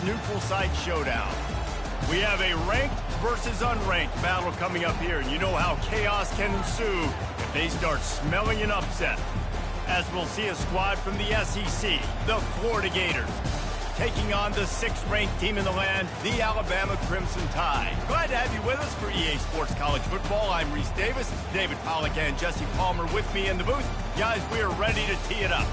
neutral site showdown. We have a ranked versus unranked battle coming up here, and you know how chaos can ensue if they start smelling an upset. As we'll see a squad from the SEC, the Florida Gators, taking on the 6th-ranked team in the land, the Alabama Crimson Tide. Glad to have you with us for EA Sports College Football. I'm Reese Davis, David Pollack and Jesse Palmer with me in the booth. Guys, we are ready to tee it up.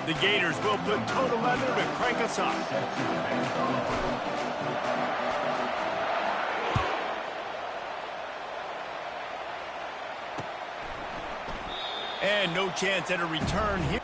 The Gators will put total leather to crank us up. And no chance at a return here.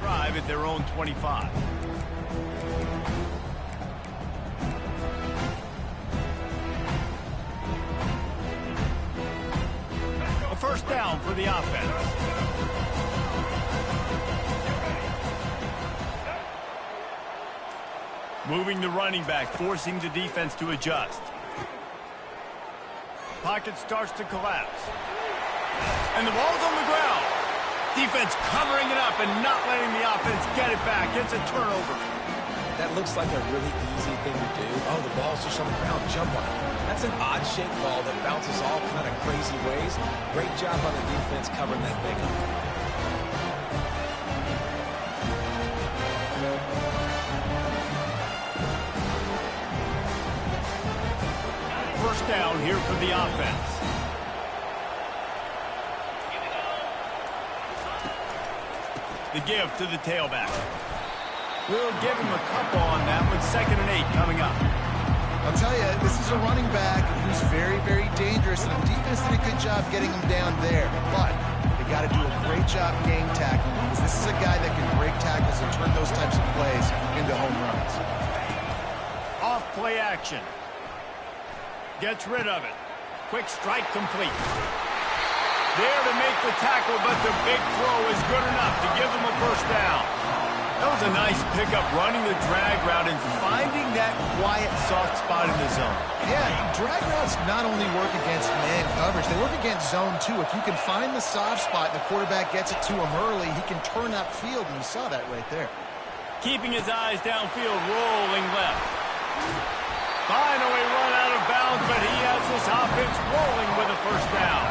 Drive at their own 25. A first down for the offense. Moving the running back, forcing the defense to adjust. Pocket starts to collapse. And the ball's on the ground. Defense covering it up and not letting the offense get it back. It's a turnover. That looks like a really easy thing to do. Oh, the ball's just on the ground. Jump on it. That's an odd-shaped ball that bounces all kind of crazy ways. Great job on the defense covering that thing up. First down here for the offense. The give to the tailback. We'll give him a couple on that one. 2nd and 8 coming up. I'll tell you, this is a running back who's very, very dangerous, and the defense did a good job getting him down there. But they got to do a great job game tackling, because this is a guy that can break tackles and turn those types of plays into home runs. Off play action. Gets rid of it. Quick strike complete. There to make the tackle, but the big throw is good enough to give them a first down. That was a nice pickup, running the drag route and finding that quiet, soft spot in the zone. Yeah, drag routes not only work against man coverage, they work against zone too. If you can find the soft spot and the quarterback gets it to him early, he can turn that field, and you saw that right there. Keeping his eyes downfield, rolling left. Finally run out of bounds, but he has this offense rolling with a first down.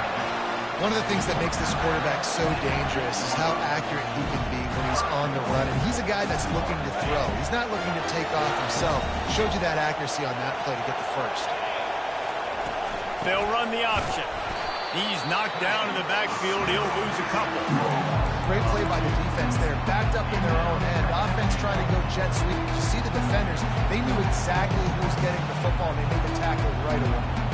One of the things that makes this quarterback so dangerous is how accurate he can be when he's on the run. And he's a guy that's looking to throw. He's not looking to take off himself. Showed you that accuracy on that play to get the first. They'll run the option. He's knocked down in the backfield. He'll lose a couple. Great play by the defense there. Backed up in their own end. Offense trying to go jet sweep. You see the defenders. They knew exactly who was getting the football, and they made the tackle right away.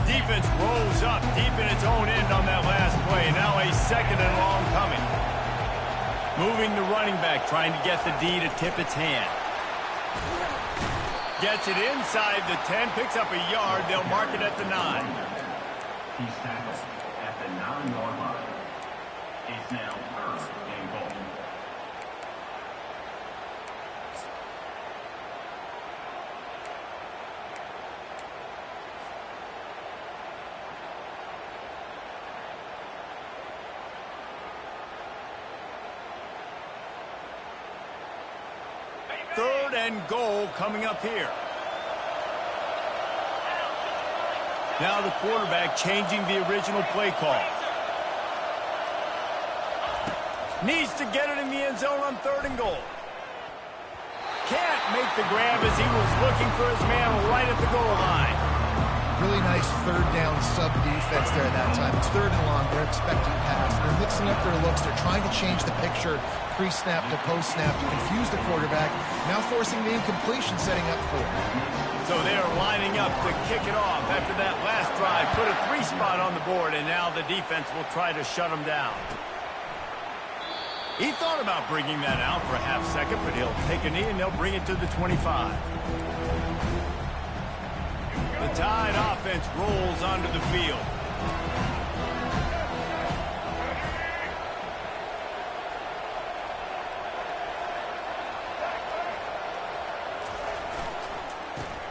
Defense rolls up deep in its own end on that last play. Now a 2nd and long coming. Moving the running back, trying to get the D to tip its hand. Gets it inside the 10, picks up a yard. They'll mark it at the 9. He's tackled at the 9-yard line. now third and goal. Third and goal coming up here. Now the quarterback changing the original play call. Needs to get it in the end zone on third and goal. Can't make the grab as he was looking for his man right at the goal line. Really nice third down sub defense there at that time. It's third and long. They're expecting pass. They're mixing up their looks. They're trying to change the picture pre-snap to post-snap to confuse the quarterback. Now forcing the incompletion, setting up for it. So they are lining up to kick it off after that last drive. Put a 3-spot on the board, and now the defense will try to shut them down. He thought about bringing that out for a half second, but he'll take a knee and they'll bring it to the 25. The Tide offense rolls onto the field.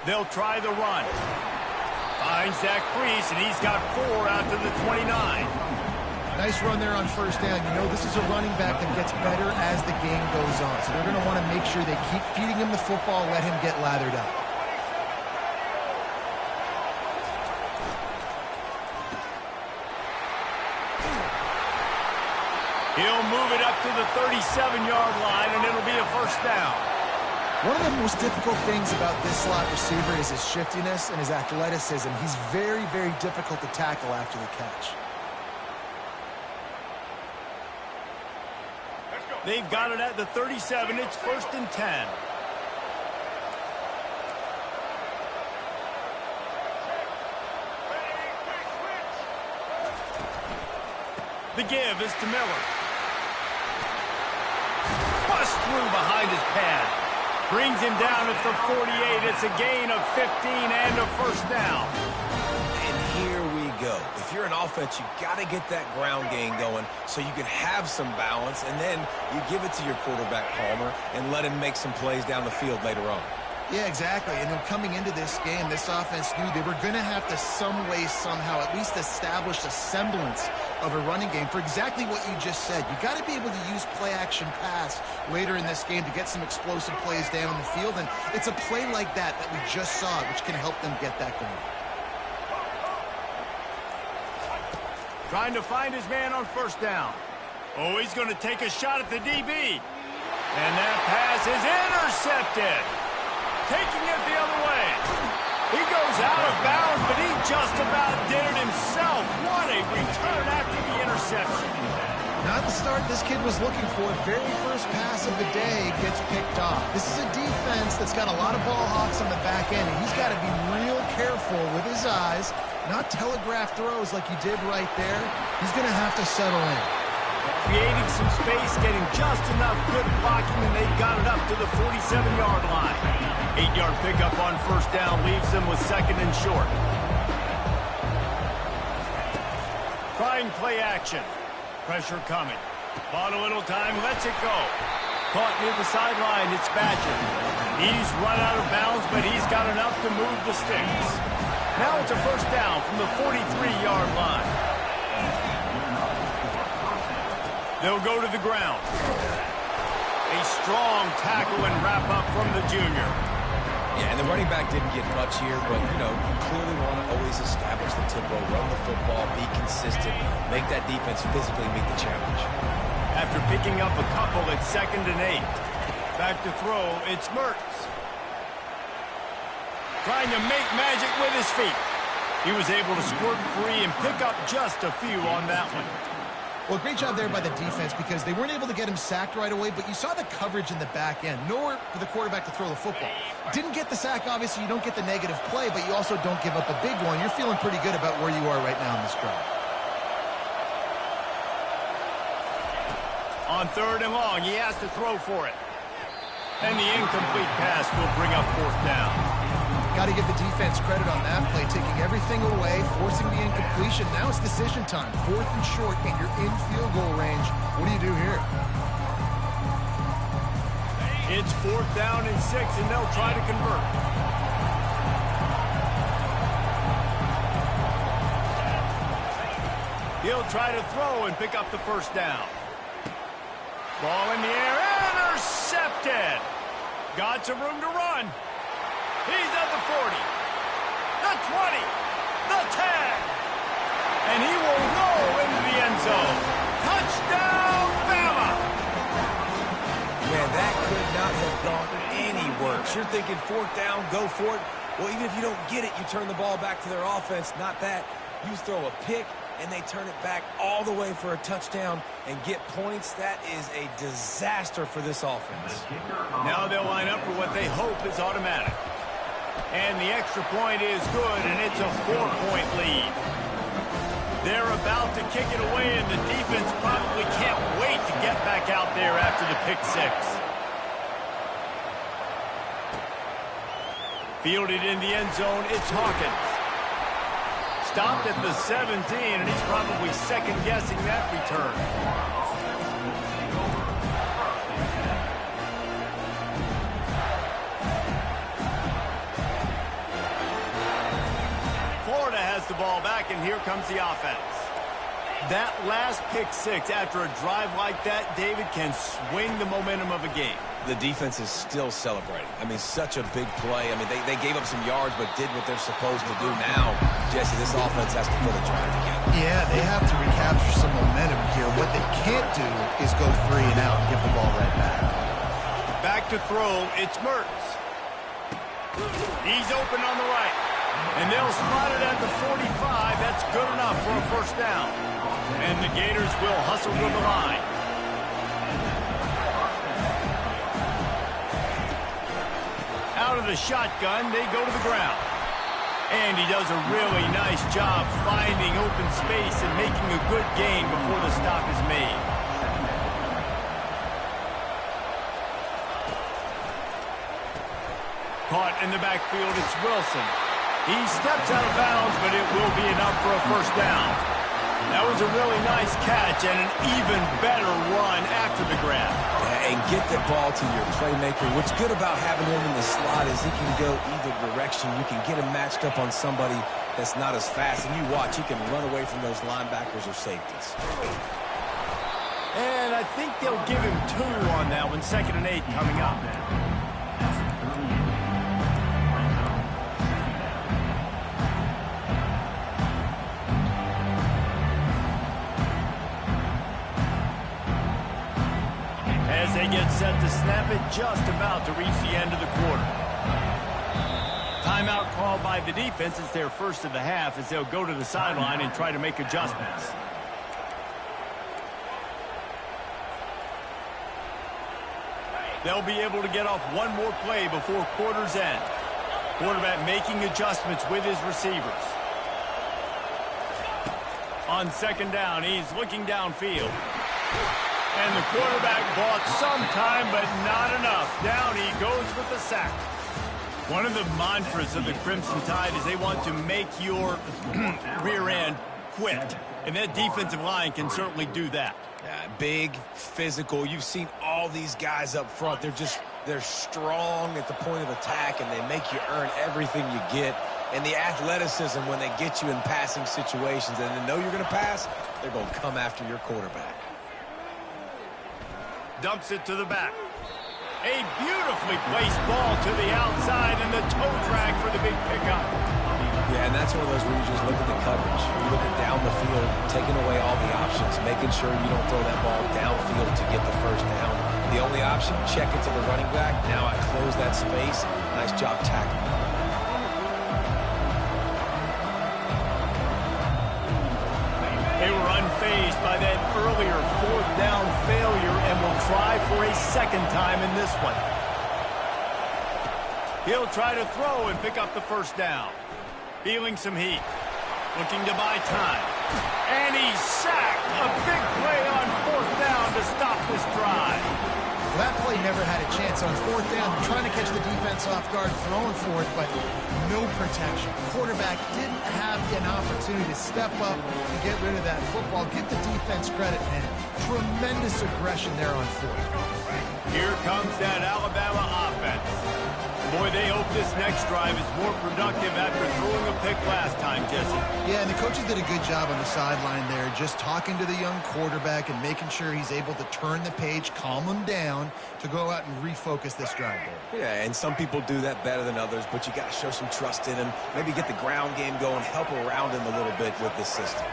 They'll try the run. Finds Zach Priest, and he's got 4 out to the 29. Nice run there on first down. You know, this is a running back that gets better as the game goes on. So they're going to want to make sure they keep feeding him the football, let him get lathered up. He'll move it up to the 37-yard line, and it'll be a first down. One of the most difficult things about this slot receiver is his shiftiness and his athleticism. He's very, very difficult to tackle after the catch. They've got it at the 37. It's first and 10. The give is to Miller. Bust through behind his pad. Brings him down at the 48. It's a gain of 15 and a first down. And here we go. If you're an offense, you got to get that ground game going so you can have some balance, and then you give it to your quarterback, Palmer, and let him make some plays down the field later on. Yeah, exactly. And then coming into this game, this offense knew they were going to have to some way, somehow, at least establish a semblance of a running game for exactly what you just said. You got to be able to use play-action pass later in this game to get some explosive plays down in the field, and it's a play like that that we just saw, which can help them get that going. Trying to find his man on first down. Oh, he's going to take a shot at the DB. And that pass is intercepted. Taking it the other way. He goes out of bounds, but he just about did it himself. What a return after the interception. Not the start this kid was looking for. Very first pass of the day gets picked off. This is a defense that's got a lot of ball hawks on the back end, and he's got to be real careful with his eyes, not telegraph throws like he did right there. He's going to have to settle in. Creating some space, getting just enough good blocking, and they got it up to the 47-yard line. 8-yard pickup on first down leaves them with second and short. Trying play action. Pressure coming. Bought a little time, lets it go. Caught near the sideline, it's Badger. He's run out of bounds, but he's got enough to move the sticks. Now it's a first down from the 43-yard line. They'll go to the ground. A strong tackle and wrap up from the junior. Yeah, and the running back didn't get much here, but, you know, you clearly want to always establish the tempo, run the football, be consistent, make that defense physically meet the challenge. After picking up a couple, it's second and 8. Back to throw, it's Mertz. Trying to make magic with his feet. He was able to squirt free and pick up just a few on that one. Well, great job there by the defense because they weren't able to get him sacked right away, but you saw the coverage in the back end. Nowhere for the quarterback to throw the football. Didn't get the sack, obviously. You don't get the negative play, but you also don't give up a big one. You're feeling pretty good about where you are right now in this drive. On third and long, he has to throw for it. And the incomplete pass will bring up fourth down. Got to give the defense credit on that play, taking everything away, forcing the incompletion. Now it's decision time. Fourth and short, and you're in field goal range. here. It's 4th down and 6, and they'll try to convert. He'll try to throw and pick up the first down. Ball in the air, intercepted. Got some room to run. He's at the 40, the 20, the 10. And he will roll into the end zone. Touchdown, Bama! Man, that could not have gone any worse. You're thinking 4th down, go for it. Well, even if you don't get it, you turn the ball back to their offense. Not that. You throw a pick, and they turn it back all the way for a touchdown and get points. That is a disaster for this offense. Now they'll line up for what they hope is automatic. And the extra point is good, and it's a 4-point lead. They're about to kick it away, and the defense probably can't wait to get back out there after the pick 6. Fielded in the end zone, it's Hawkins. Stopped at the 17, and he's probably second-guessing that return. Florida has the ball back, and here comes the offense. That last pick 6 after a drive like that, David, can swing the momentum of a game. The defense is still celebrating. I mean, such a big play. I mean, they gave up some yards but did what they're supposed to do. Now, Jesse, this offense has to put a drive together. Yeah, they have to recapture some momentum here. What they can't do is go 3 and out and give the ball right back. Back to throw, it's Mertz. He's open on the right. And they'll spot it at the 45. That's good enough for a first down. And the Gators will hustle to the line. Out of the shotgun, they go to the ground. And he does a really nice job finding open space and making a good gain before the stop is made. Caught in the backfield, it's Wilson. He steps out of bounds, but it will be enough for a first down. That was a really nice catch and an even better run after the grab. Yeah, and get the ball to your playmaker. What's good about having him in the slot is he can go either direction. You can get him matched up on somebody that's not as fast. And you watch, he can run away from those linebackers or safeties. And I think they'll give him 2 on that one. 2nd and 8 coming up. As they get set to snap it, just about to reach the end of the quarter. Timeout called by the defense. It's their first of the half as they'll go to the sideline and try to make adjustments. They'll be able to get off one more play before quarter's end. Quarterback making adjustments with his receivers. On 2nd down, he's looking downfield. And the quarterback bought some time, but not enough. Down he goes with the sack. One of the mantras of the Crimson Tide is they want to make your rear end quit. And that defensive line can certainly do that. Yeah, big, physical. You've seen all these guys up front. They're strong at the point of attack, and they make you earn everything you get. And the athleticism when they get you in passing situations and they know you're going to pass, they're going to come after your quarterback. Dumps it to the back. A beautifully placed ball to the outside and the toe drag for the big pickup. Yeah, and that's one of those where you just look at the coverage. You're looking down the field, taking away all the options, making sure you don't throw that ball downfield to get the first down. The only option, check it to the running back. Now I close that space. Nice job tackling. They were unfazed by that earlier 4th down failure and will try for a 2nd time in this one. He'll try to throw and pick up the first down. Feeling some heat. Looking to buy time. And he's sacked. A big play on 4th down to stop this drive. Well, that play never had a chance on 4th down. Trying to catch the defense off guard, throwing for it, but no protection. Quarterback didn't have an opportunity to step up and get rid of that football. Give the defense credit, man. tremendous aggression there on fourth. Here comes that Alabama offense. Boy, they hope this next drive is more productive after throwing a pick last time, Jesse. Yeah, and the coaches did a good job on the sideline there, just talking to the young quarterback and making sure he's able to turn the page, calm him down to go out and refocus this drive there. Yeah, and some people do that better than others, but you got to show some trust in him. Maybe get the ground game going, help around him a little bit with this system.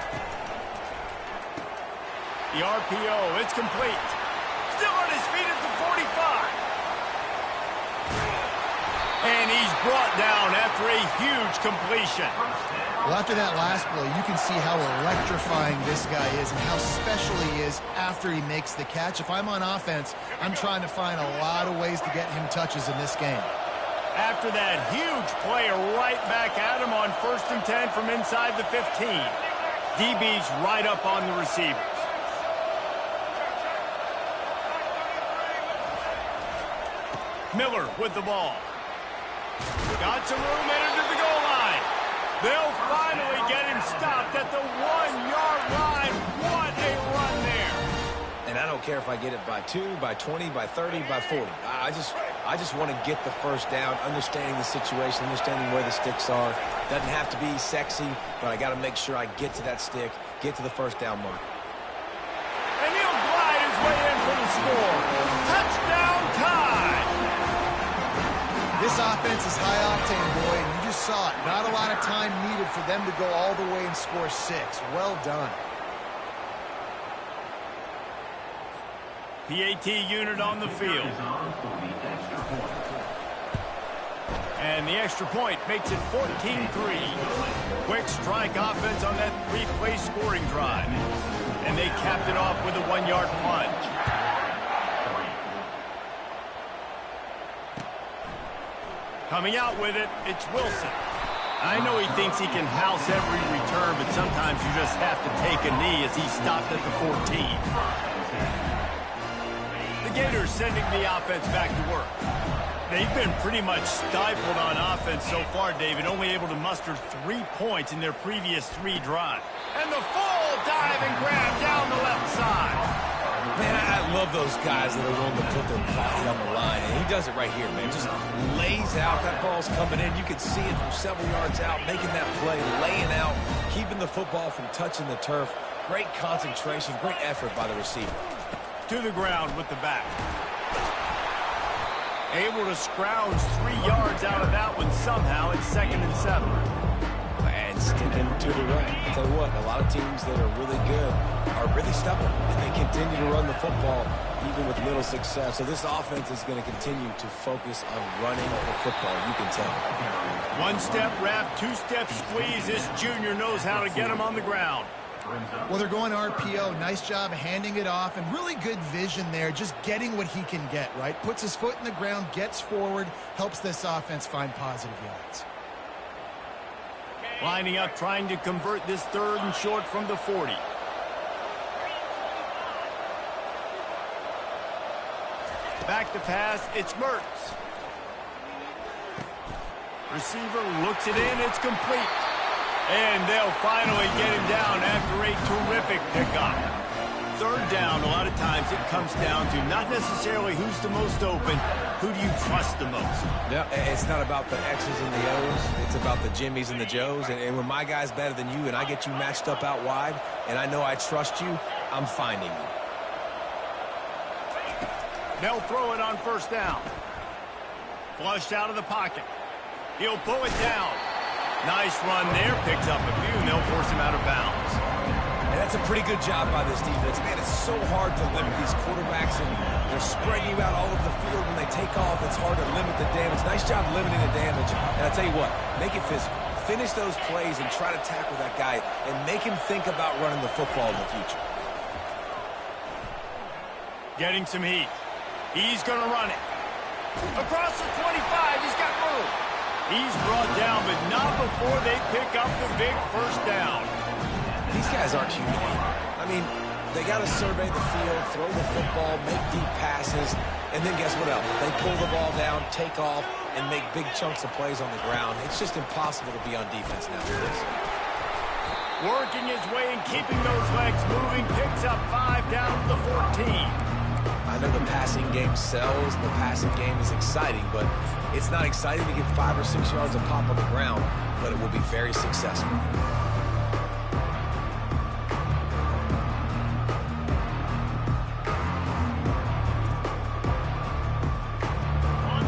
The RPO, it's complete. Still on his feet at the 45. And he's brought down after a huge completion. Well, after that last play, you can see how electrifying this guy is and how special he is after he makes the catch. If I'm on offense, I'm trying to find a lot of ways to get him touches in this game. After that huge play, right back at him on 1st and 10 from inside the 15. DB's right up on the receivers. Miller with the ball. Got some room headed to the goal line. They'll finally get him stopped at the 1-yard line. What a run there. And I don't care if I get it by 2, by 20, by 30, by 40. I just want to get the first down, understanding the situation, understanding where the sticks are. Doesn't have to be sexy, but I got to make sure I get to that stick, get to the first down mark. And he'll glide his way in for the score. Touchdown tie. This offense is high octane, boy, and you just saw it. Not a lot of time needed for them to go all the way and score 6. Well done. PAT unit on the field. And the extra point makes it 14-3. Quick strike offense on that 3-play scoring drive. And they capped it off with a 1-yard plunge. Coming out with it, it's Wilson. I know he thinks he can house every return, but sometimes you just have to take a knee as he stopped at the 14. The Gators sending the offense back to work. They've been pretty much stifled on offense so far, David, only able to muster 3 points in their previous 3 drives. And the full dive and grab down the left side. Man, I love those guys that are willing to put their body on the line. And he does it right here, man. Just lays out. That ball's coming in. You can see it from several yards out, making that play, laying out, keeping the football from touching the turf. Great concentration, great effort by the receiver. To the ground with the back. Able to scrounge 3 yards out of that one somehow. It's 2nd and 7. And sticking to the right. I'll tell you what, a lot of teams that are really good are really stubborn, and they continue to run the football even with little success. So this offense is going to continue to focus on running the football, you can tell. 1-step wrap, 2-step squeeze. This junior knows how to get him on the ground. Well, they're going RPO. Nice job handing it off, and really good vision there, just getting what he can get, right? Puts his foot in the ground, gets forward, helps this offense find positive yards. Lining up, trying to convert this 3rd and short from the 40. Back to pass, it's Mertz. Receiver looks it in, it's complete. And they'll finally get him down after a terrific pickup. 3rd down, a lot of times it comes down to not necessarily who's the most open, who do you trust the most? Yeah, it's not about the X's and the O's. It's about the Jimmies and the Joes. And when my guy's better than you and I get you matched up out wide and I know I trust you, I'm finding you. They'll throw it on 1st down. Flushed out of the pocket. He'll pull it down. Nice run there. Picks up a few, and they'll force him out of bounds. And that's a pretty good job by this defense. Man, it's so hard to limit these quarterbacks, and they're spreading you out all over the field. When they take off, it's hard to limit the damage. Nice job limiting the damage. And I'll tell you what, make it physical. Finish those plays and try to tackle that guy and make him think about running the football in the future. Getting some heat. He's going to run it. Across the 25, he's got room. He's brought down, but not before they pick up the big 1st down. These guys aren't human either. I mean, they got to survey the field, throw the football, make deep passes, and then guess what else? They pull the ball down, take off, and make big chunks of plays on the ground. It's just impossible to be on defense nowadays. Working his way and keeping those legs moving, picks up 5 down to the 14. I know the passing game sells, the passing game is exciting, but it's not exciting to get 5 or 6 yards of pop on the ground, but it will be very successful.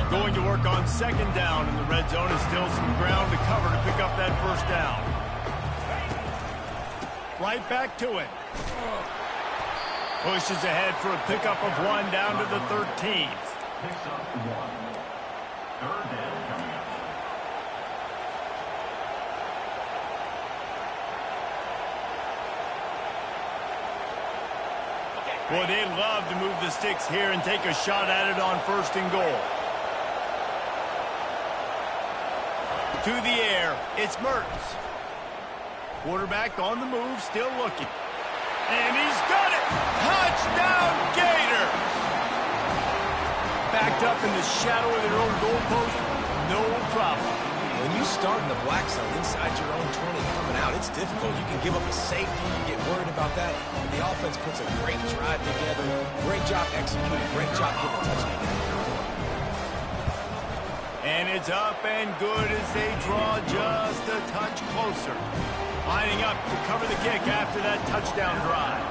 Going to work on second down, and the red zone is still some ground to cover to pick up that first down. Right back to it. Pushes ahead for a pickup of 1 down to the 13. Picks up 1. Third down coming up. Boy, they love to move the sticks here and take a shot at it on first and goal. To the air, it's Mertens. Quarterback on the move, still looking. And he's got it! Touchdown, Gators! Backed up in the shadow of their own goalpost, no problem. When you start in the black zone inside your own 20 coming out, it's difficult. You can give up a safety, you get worried about that. And the offense puts a great drive together. Great job executing, great job getting a touchdown. And it's up and good as they draw just a touch closer. Lining up to cover the kick after that touchdown drive.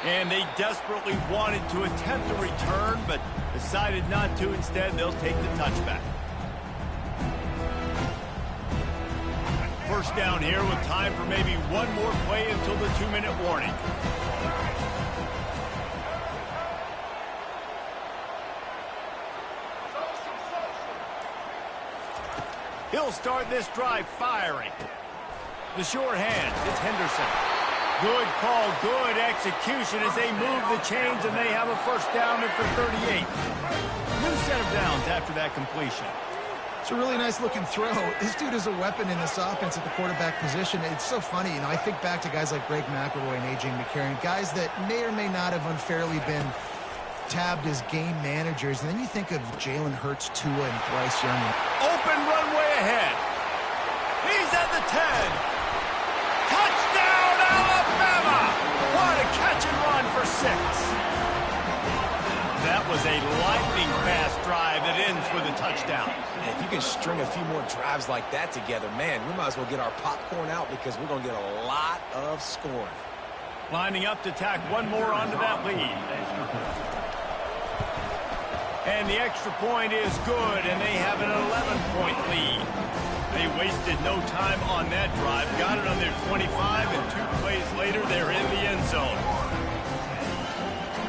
And they desperately wanted to attempt a return, but decided not to. Instead, they'll take the touchback. First down here with time for maybe one more play until the 2-minute warning. He'll start this drive firing. The short hands, it's Henderson. Good call, good execution as they move the chains and they have a first down for 38. New set of downs after that completion. It's a really nice looking throw. This dude is a weapon in this offense at the quarterback position. It's so funny, you know, I think back to guys like Greg McElroy and A.J. McCarron, guys that may or may not have unfairly been tabbed as game managers. And then you think of Jalen Hurts, Tua, and Bryce Young. Open runway ahead. He's at the 10. Touchdown, Alabama! What a catch and run for 6. That was a lightning-fast drive that ends with a touchdown. And if you can string a few more drives like that together, man, we might as well get our popcorn out because we're going to get a lot of scoring. Lining up to tack one more onto that lead. And the extra point is good, and they have an 11-point lead. They wasted no time on that drive. Got it on their 25, and 2 plays later, they're in the end zone.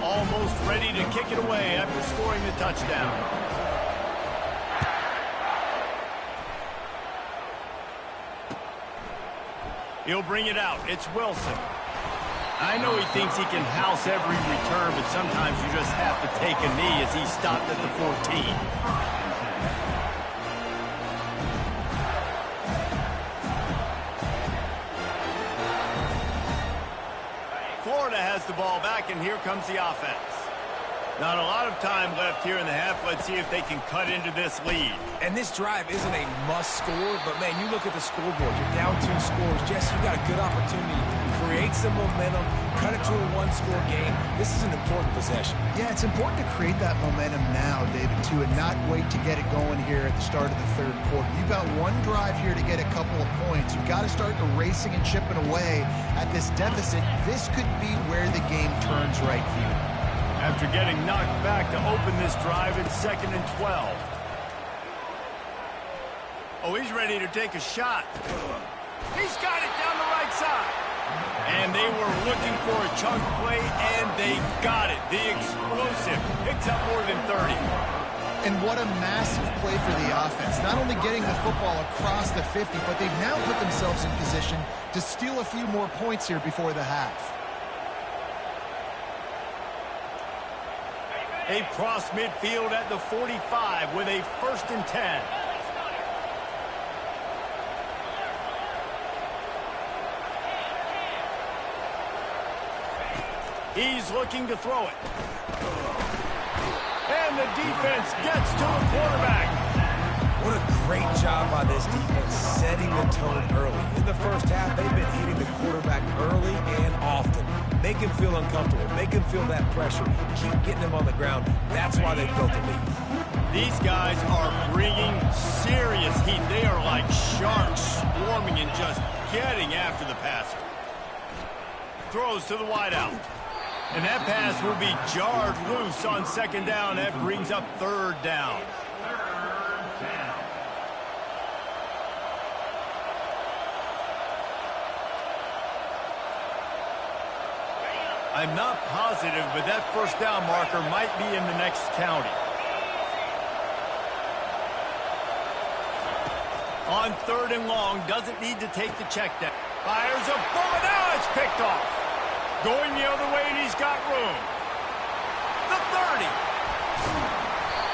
Almost ready to kick it away after scoring the touchdown. He'll bring it out. It's Wilson. I know he thinks he can house every return, but sometimes you just have to take a knee as he stopped at the 14. Florida has the ball back, and here comes the offense. Not a lot of time left here in the half. Let's see if they can cut into this lead. And this drive isn't a must score, but, man, you look at the scoreboard. You're down 2 scores. Jesse, you got a good opportunity to create some momentum, cut it to a 1-score game. This is an important possession. Yeah, it's important to create that momentum now, David, too, and not wait to get it going here at the start of the 3rd quarter. You've got one drive here to get a couple of points. You've got to start erasing and chipping away at this deficit. This could be where the game turns right here. After getting knocked back to open this drive, it's 2nd and 12. Oh, he's ready to take a shot. He's got it down the right side. And they were looking for a chunk play, and they got it. The explosive picks up more than 30. And what a massive play for the offense. Not only getting the football across the 50, but they've now put themselves in position to steal a few more points here before the half. They cross midfield at the 45 with a 1st and 10. He's looking to throw it. And the defense gets to the quarterback. What a great job by this defense setting the tone early. In the first half, they've been hitting the quarterback early and often. Make him feel uncomfortable. Make him feel that pressure. Keep getting him on the ground. That's why they built the lead. These guys are bringing serious heat. They are like sharks swarming and just getting after the passer. Throws to the wideout. And that pass will be jarred loose on second down. That brings up third down. I'm not positive, but that first down marker might be in the next county. On third and long, doesn't need to take the check down. Fires a bullet, now it's picked off. Going the other way, and he's got room. The 30.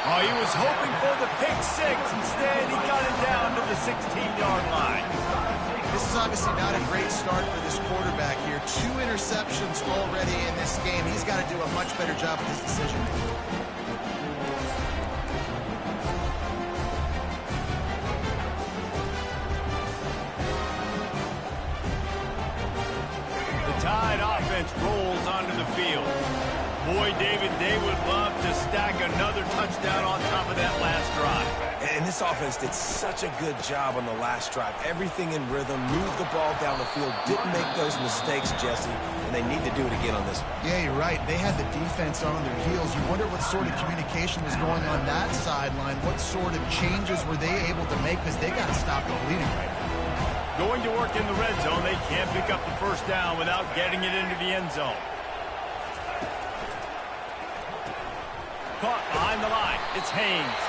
Oh, he was hoping for the pick six. Instead, he got it down to the 16-yard line. This is obviously not a great start for this quarterback here. 2 interceptions already in this game. He's got to do a much better job with his decision. The Tide offense rolls onto the field. Boy, David, they would love to stack another touchdown on top of that last drive. And this offense did such a good job on the last drive. Everything in rhythm, moved the ball down the field, didn't make those mistakes, Jesse, and they need to do it again on this one. Yeah, you're right. They had the defense on their heels. You wonder what sort of communication was going on that sideline. What sort of changes were they able to make, because they got to stop the bleeding right now. Going to work in the red zone, they can't pick up the first down without getting it into the end zone. Caught behind the line. It's Haynes.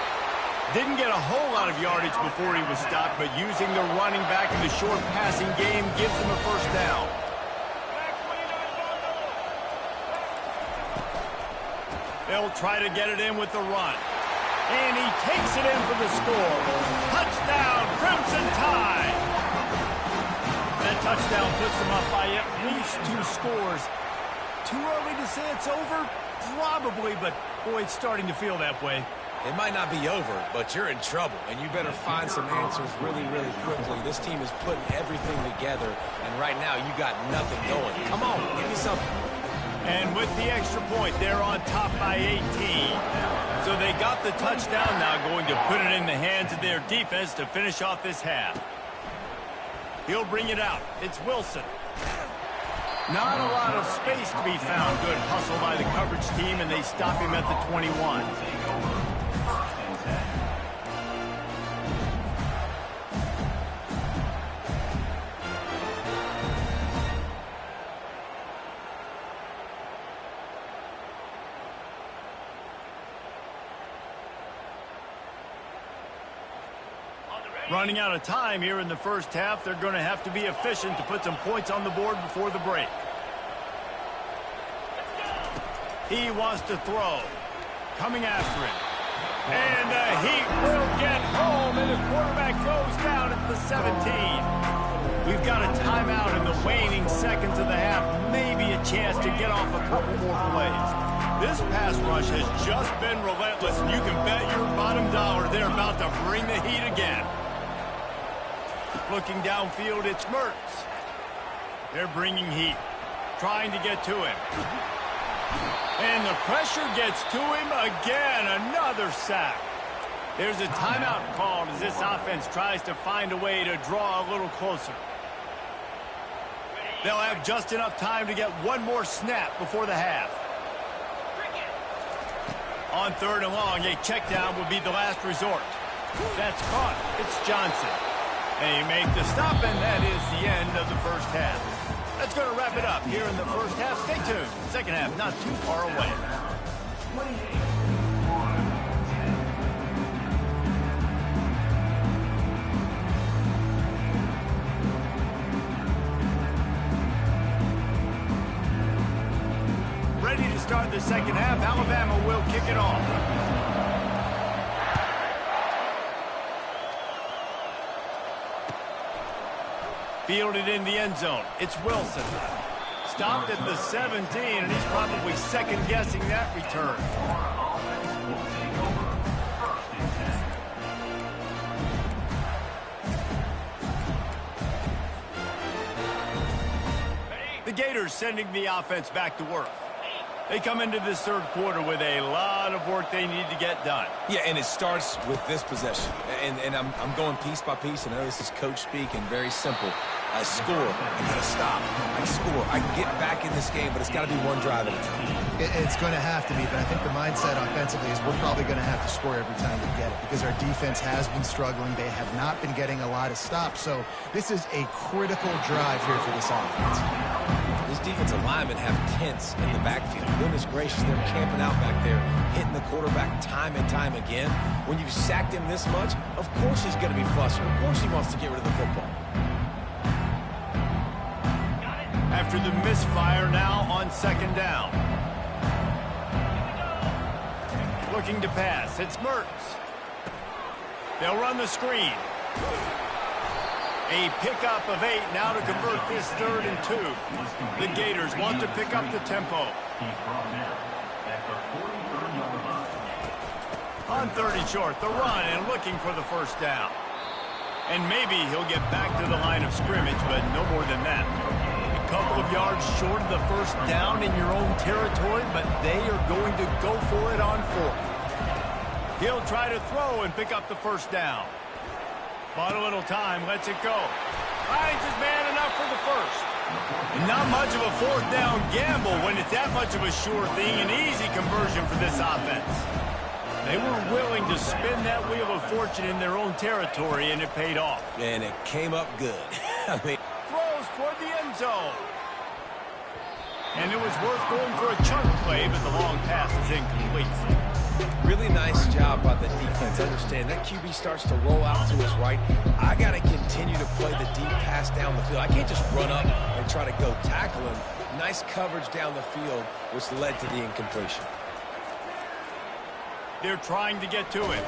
Didn't get a whole lot of yardage before he was stopped, but using the running back in the short passing game gives him a first down. They'll try to get it in with the run. And he takes it in for the score. Touchdown, Crimson Tide! That touchdown puts them up by at least 2 scores. Too early to say it's over? Probably, but boy, it's starting to feel that way. It might not be over, but you're in trouble, and you better find some answers really, really quickly. This team is putting everything together, and right now you got nothing going. Come on, give me something. And with the extra point, they're on top by 18. So they got the touchdown now, going to put it in the hands of their defense to finish off this half. He'll bring it out. It's Wilson. Not a lot of space to be found. Good hustle by the coverage team, and they stop him at the 21. Running out of time here in the first half. They're going to have to be efficient to put some points on the board before the break. He wants to throw. Coming after him. And the Heat will get home, and the quarterback goes down at the 17. We've got a timeout in the waning seconds of the half. Maybe a chance to get off a couple more plays. This pass rush has just been relentless, and you can bet your bottom dollar they're about to bring the heat again. Looking downfield, it's Mertz. They're bringing heat, trying to get to him. And the pressure gets to him again, another sack. There's a timeout called as this offense tries to find a way to draw a little closer. They'll have just enough time to get one more snap before the half. On third and long, a check down will be the last resort. That's caught. It's Johnson. They make the stop, and that is the end of the first half. That's going to wrap it up here in the first half. Stay tuned. Second half not too far away. Ready to start the second half. Alabama will kick it off. Fielded in the end zone. It's Wilson. Stopped at the 17, and he's probably second-guessing that return. The Gators sending the offense back to work. They come into this third quarter with a lot of work they need to get done. Yeah, and it starts with this possession. And I'm going piece by piece, and I know this is coach speak and very simple. I score. I got to stop. I score. I can get back in this game, but it's got to be one drive at a time. It's going to have to be, but I think the mindset offensively is we're probably going to have to score every time we get it because our defense has been struggling. They have not been getting a lot of stops, so this is a critical drive here for this offense. These defensive linemen have tents in the backfield. Goodness gracious, they're camping out back there, hitting the quarterback time and time again. When you've sacked him this much, of course he's going to be flustered. Of course he wants to get rid of the football. After the misfire now on second down. Looking to pass. It's Mertz. They'll run the screen. A pickup of 8 now to convert this 3rd and 2. The Gators want to pick up the tempo. On 30 short, the run and looking for the first down. And maybe he'll get back to the line of scrimmage, but no more than that. A couple of yards short of the first down in your own territory, but they are going to go for it on 4th. He'll try to throw and pick up the first down. Bought a little time, lets it go. Finds his man enough for the first. And not much of a 4th down gamble when it's that much of a sure thing. An easy conversion for this offense. They were willing to spin that wheel of fortune in their own territory, and it paid off. And it came up good. I mean, throws toward the end zone. And it was worth going for a chunk play, but the long pass is incomplete. Really nice job by the defense. Understand that QB starts to roll out to his right. I got to continue to play the deep pass down the field. I can't just run up and try to go tackle him. Nice coverage down the field, which led to the incompletion. They're trying to get to it.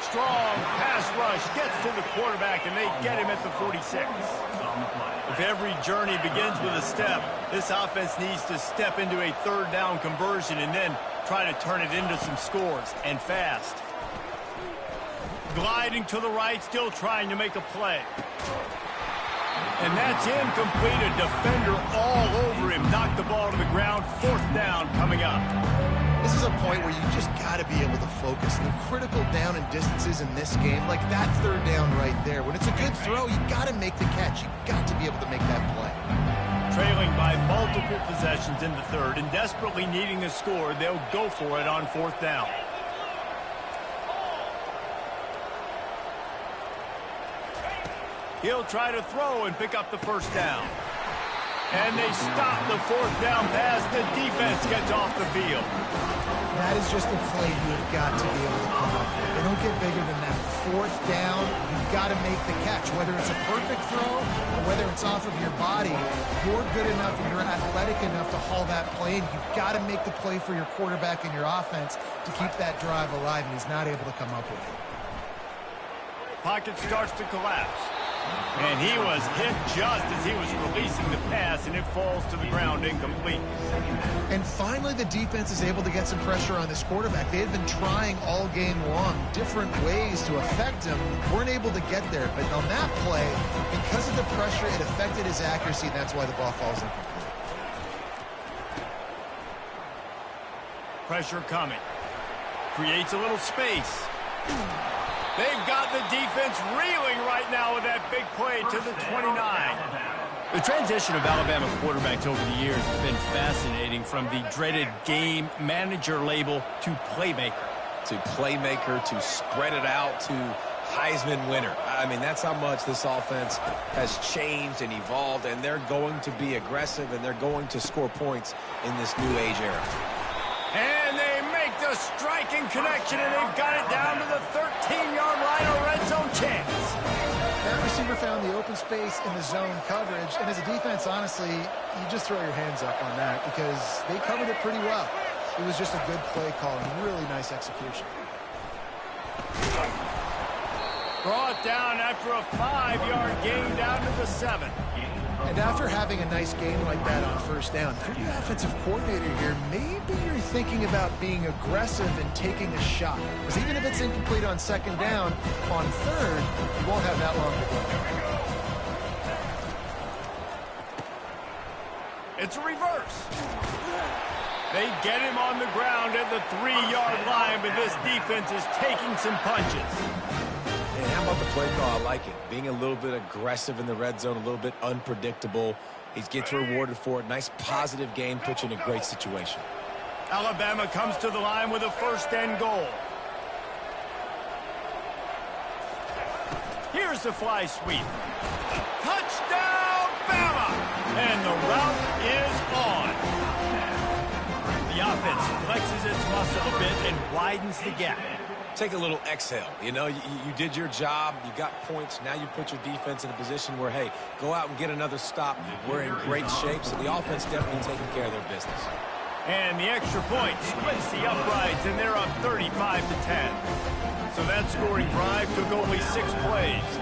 Strong pass rush gets to the quarterback, and they get him at the 46. If every journey begins with a step, this offense needs to step into a 3rd down conversion and then try to turn it into some scores, and fast. Gliding to the right, still trying to make a play. And that's incomplete. A defender all over him. Knocked the ball to the ground. 4th down coming up. This is a point where you just got to be able to focus. The critical down and distances in this game, like that 3rd down right there. When it's a good throw, you got to make the catch. You got to be able to make that play. Trailing by multiple possessions in the 3rd and desperately needing a score, they'll go for it on 4th down. He'll try to throw and pick up the first down. And they stop the 4th down pass. The defense gets off the field. That is just a play you've got to be able to come up with. They don't get bigger than that. 4th down, you've got to make the catch. Whether it's a perfect throw or whether it's off of your body, you're good enough and you're athletic enough to haul that play, and you've got to make the play for your quarterback and your offense to keep that drive alive, and he's not able to come up with it. Pocket starts to collapse. And he was hit just as he was releasing the pass, and it falls to the ground incomplete. And finally, the defense is able to get some pressure on this quarterback. They had been trying all game long different ways to affect him. Weren't able to get there. But on that play, because of the pressure, it affected his accuracy, and that's why the ball falls incomplete. Pressure coming. Creates a little space. They've got the defense reeling right now with that big play to the 29. The transition of Alabama quarterbacks over the years has been fascinating, from the dreaded game manager label to playmaker. To spread it out, to Heisman winner. I mean, that's how much this offense has changed and evolved, and they're going to be aggressive, and they're going to score points in this new age era. And they make the striking connection, and they've got it down to the 13-yard line, a red zone chance. That receiver found the open space in the zone coverage, and as a defense, honestly, you just throw your hands up on that because they covered it pretty well. It was just a good play call and really nice execution. Brought down after a 5-yard gain down to the 7. And after having a nice game like that on 1st down, if you're the offensive coordinator here, maybe you're thinking about being aggressive and taking a shot. Because even if it's incomplete on 2nd down, on 3rd, you won't have that long to go. It's a reverse. They get him on the ground at the 3-yard line, but this defense is taking some punches. And how about the play call? I like it. Being a little bit aggressive in the red zone, a little bit unpredictable. He gets rewarded for it. Nice positive game, puts you in a great situation. Alabama comes to the line with a 1st and goal. Here's the fly sweep. Touchdown, Bama! And the route is on. The offense flexes its muscle a bit and widens the gap. Take a little exhale. You know, you did your job. You got points. Now you put your defense in a position where, hey, go out and get another stop. We're in great shape, so the offense definitely taking care of their business. And the extra point splits the uprights, and they're up 35-10. So that scoring drive took only 6 plays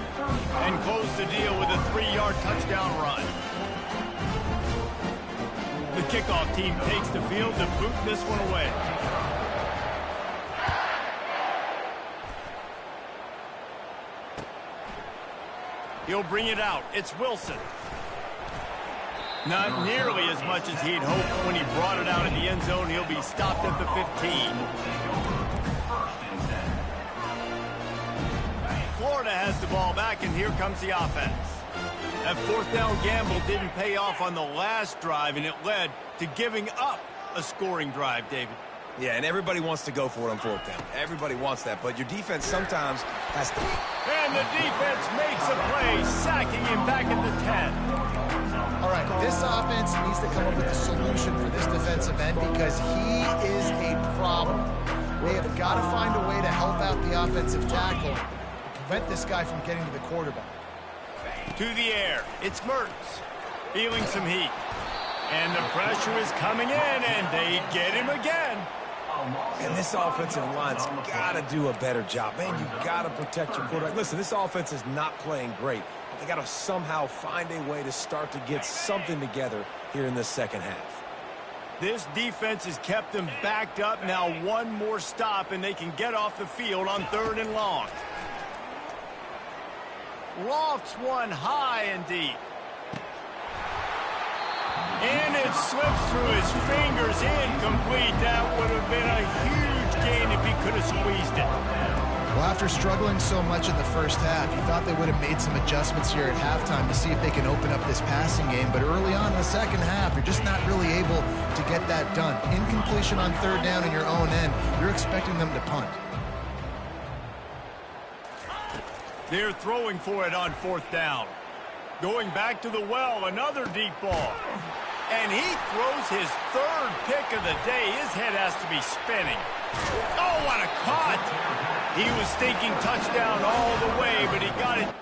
and closed the deal with a 3-yard touchdown run. The kickoff team takes the field to boot this one away. He'll bring it out. It's Wilson. Not nearly as much as he'd hoped when he brought it out in the end zone. He'll be stopped at the 15. Florida has the ball back, and here comes the offense. That 4th down gamble didn't pay off on the last drive, and it led to giving up a scoring drive, David. Yeah, and everybody wants to go for it on 4th down. Everybody wants that, but your defense sometimes has to... And the defense makes a play, sacking him back at the 10. All right, this offense needs to come up with a solution for this defensive end because he is a problem. They have got to find a way to help out the offensive tackle to prevent this guy from getting to the quarterback. To the air, it's Mertens, feeling some heat. And the pressure is coming in, and they get him again. And this offensive line's got to do a better job. Man, you got to protect your quarterback. Listen, this offense is not playing great. They got to somehow find a way to start to get something together here in this second half. This defense has kept them backed up. Now one more stop, and they can get off the field on 3rd and long. Lofts one high and deep. And it slips through his fingers, incomplete. That would have been a huge gain if he could have squeezed it. Well, after struggling so much in the first half, you thought they would have made some adjustments here at halftime to see if they can open up this passing game. But early on in the second half, you're just not really able to get that done. Incompletion on 3rd down in your own end, you're expecting them to punt. They're throwing for it on 4th down. Going back to the well, another deep ball. And he throws his 3rd pick of the day. His head has to be spinning. Oh, what a caught! He was thinking touchdown all the way, but he got it.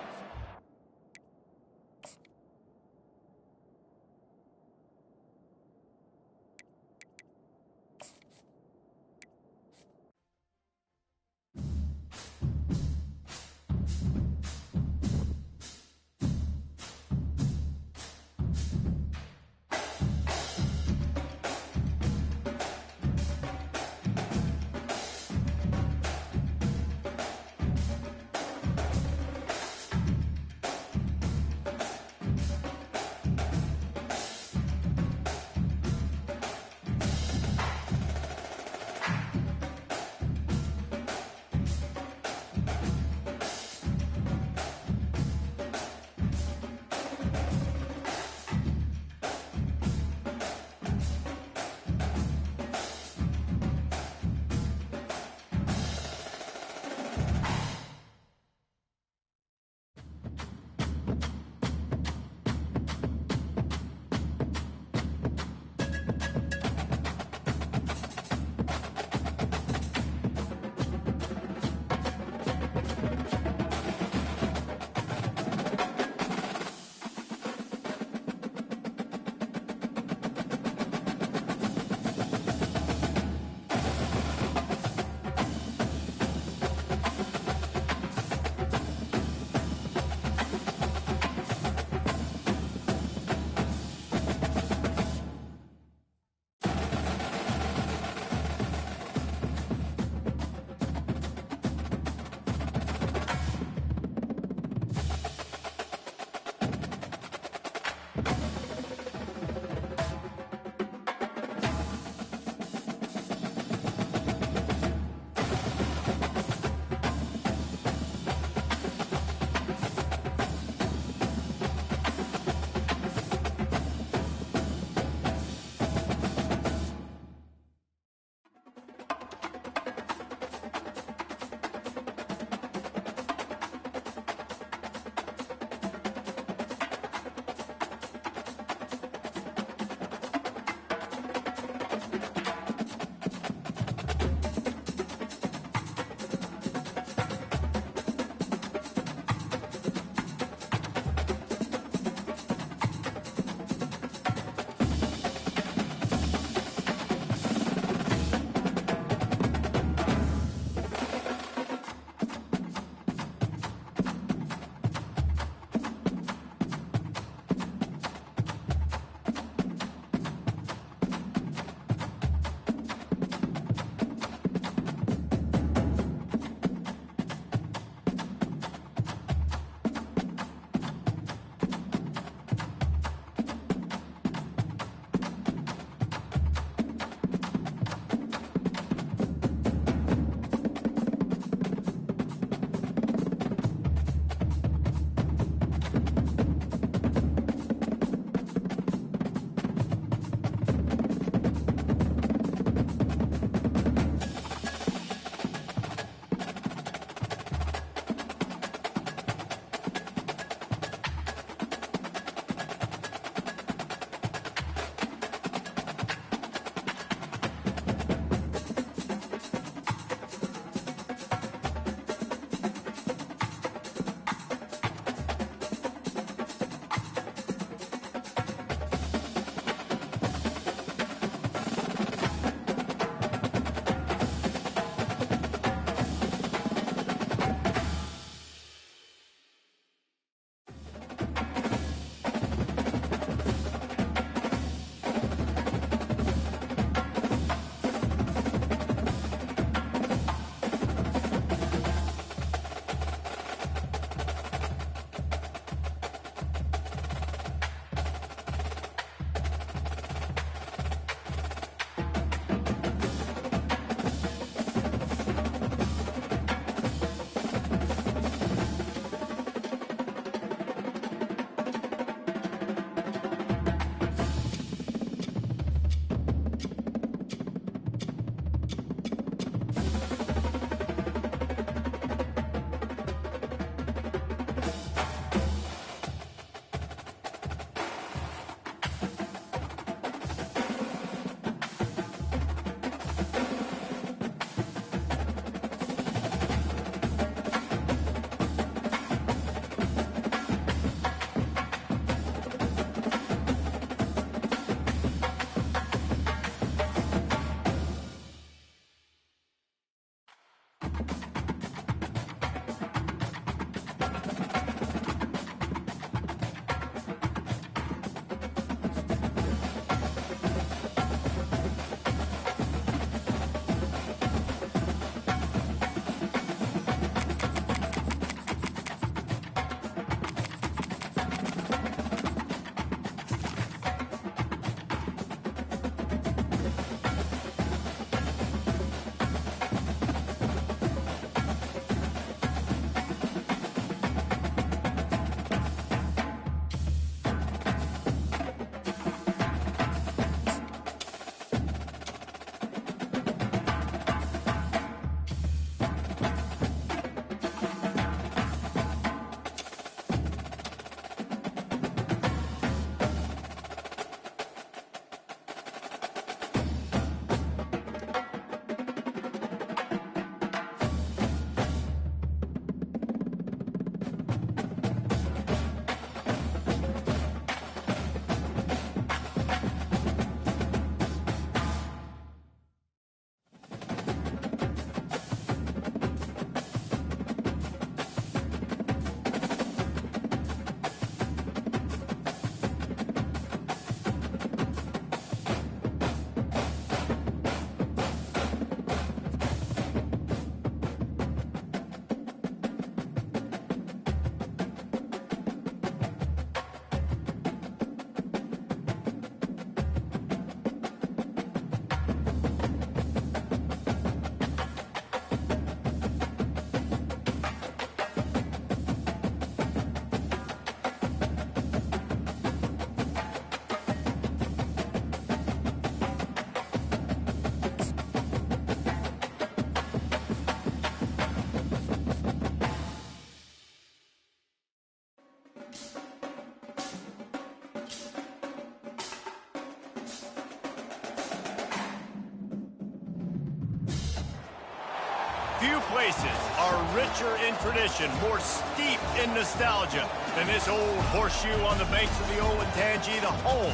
Few places are richer in tradition, more steep in nostalgia than this old horseshoe on the banks of the Olentangy, the home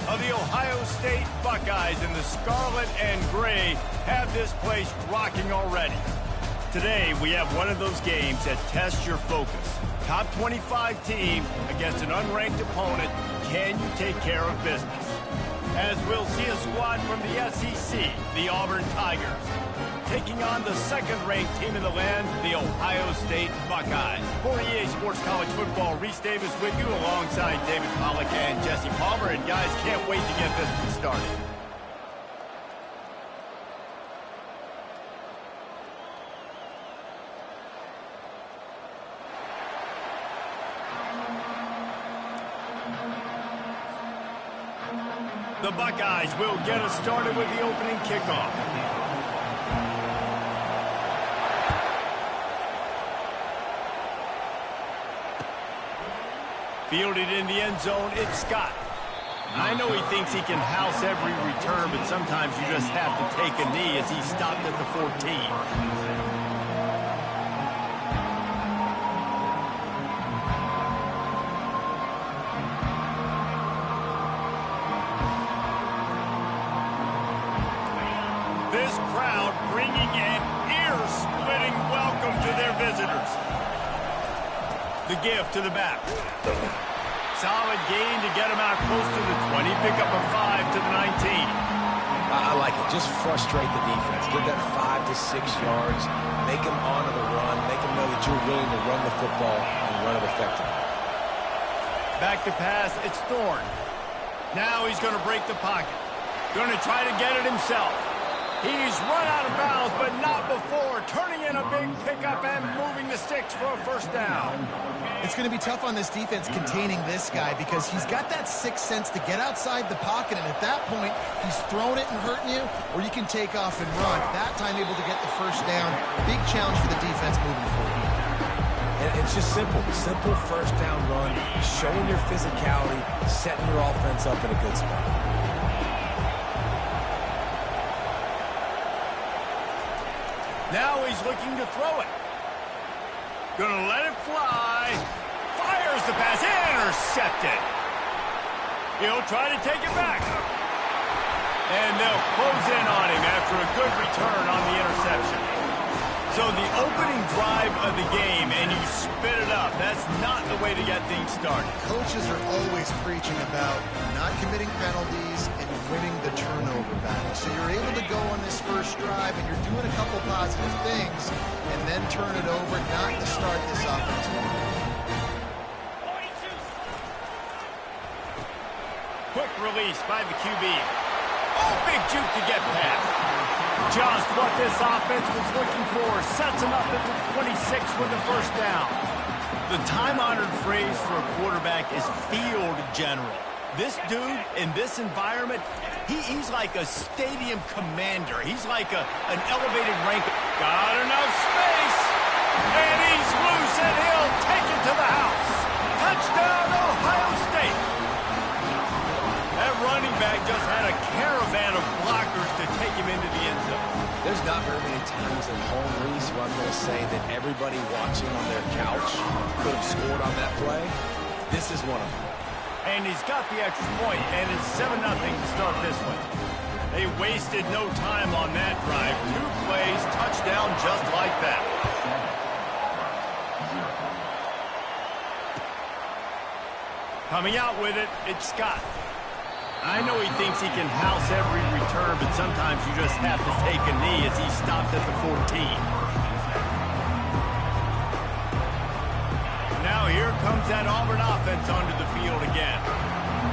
of the Ohio State Buckeyes, and the scarlet and gray have this place rocking already. Today, we have one of those games that tests your focus. Top 25 team against an unranked opponent. Can you take care of business? As we'll see a squad from the SEC, the Auburn Tigers, taking on the second-ranked team in the land, the Ohio State Buckeyes. For EA Sports College Football, Reese Davis with you alongside David Pollack and Jesse Palmer. And guys, can't wait to get this one started. The Buckeyes will get us started with the opening kickoff. Fielded in the end zone, it's Scott. I know he thinks he can house every return, but sometimes you just have to take a knee as he stopped at the 14. This crowd bringing an ear-splitting welcome to their visitors. The give to the back. Solid gain to get him out close to the 20. Pick up a 5 to the 19. I like it. Just frustrate the defense. Get that 5 to 6 yards. Make them honor the run. Make them know that you're willing to run the football and run it effectively. Back to pass. It's Thorne. Now he's going to break the pocket. Going to try to get it himself. He's run out of bounds, but not before turning in a big pickup and moving the sticks for a first down. It's going to be tough on this defense containing this guy because he's got that sixth sense to get outside the pocket, and at that point, he's throwing it and hurting you, or you can take off and run. That time able to get the first down. Big challenge for the defense moving forward. And it's just simple. Simple first down run, showing your physicality, setting your offense up in a good spot. Now he's looking to throw it. Gonna let it fly. Fires the pass. Intercepted. He'll try to take it back. And they'll close in on him after a good return on the interception. So the opening drive of the game, and you spit it up. That's not the way to get things started. Coaches are always preaching about not committing penalties and winning the turnover battle. So you're able to go on this first drive, and you're doing a couple positive things, and then turn it over, not to start this offense. Quick release by the QB. Oh, big juke to get past. Just what this offense was looking for. Sets him up at the 26 with the first down. The time-honored phrase for a quarterback is field general. This dude, in this environment, he's like a stadium commander. He's like an elevated rank. Got enough space. And he's loose, and he'll take it to the house. Touchdown, Ohio State. That running back just had a caravan of blockers to take him into the end zone. There's not very many times at home, Reese, where I'm going to say that everybody watching on their couch could have scored on that play. This is one of them. And he's got the extra point, and it's 7-0 to start this one. They wasted no time on that drive. 2 plays, touchdown just like that. Coming out with it, it's Scott. I know he thinks he can house every return, but sometimes you just have to take a knee as he stopped at the 14. Now here comes that Auburn offense onto the field again.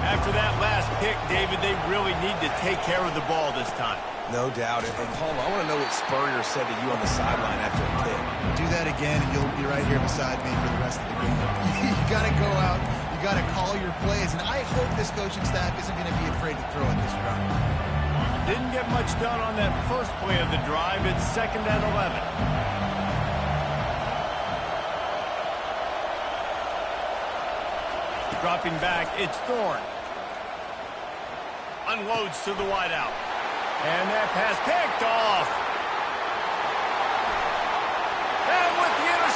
After that last pick, David, they really need to take care of the ball this time. No doubt. And Paul, I want to know what Spurrier said to you on the sideline after a pick. Do that again, and you'll be right here beside me for the rest of the game. You got to go out. You got to call your plays, and I hope this coaching staff isn't going to be afraid to throw it this round. Didn't get much done on that first play of the drive. It's 2nd and 11. Dropping back, it's Thorne. Unloads to the wideout. And that pass picked off.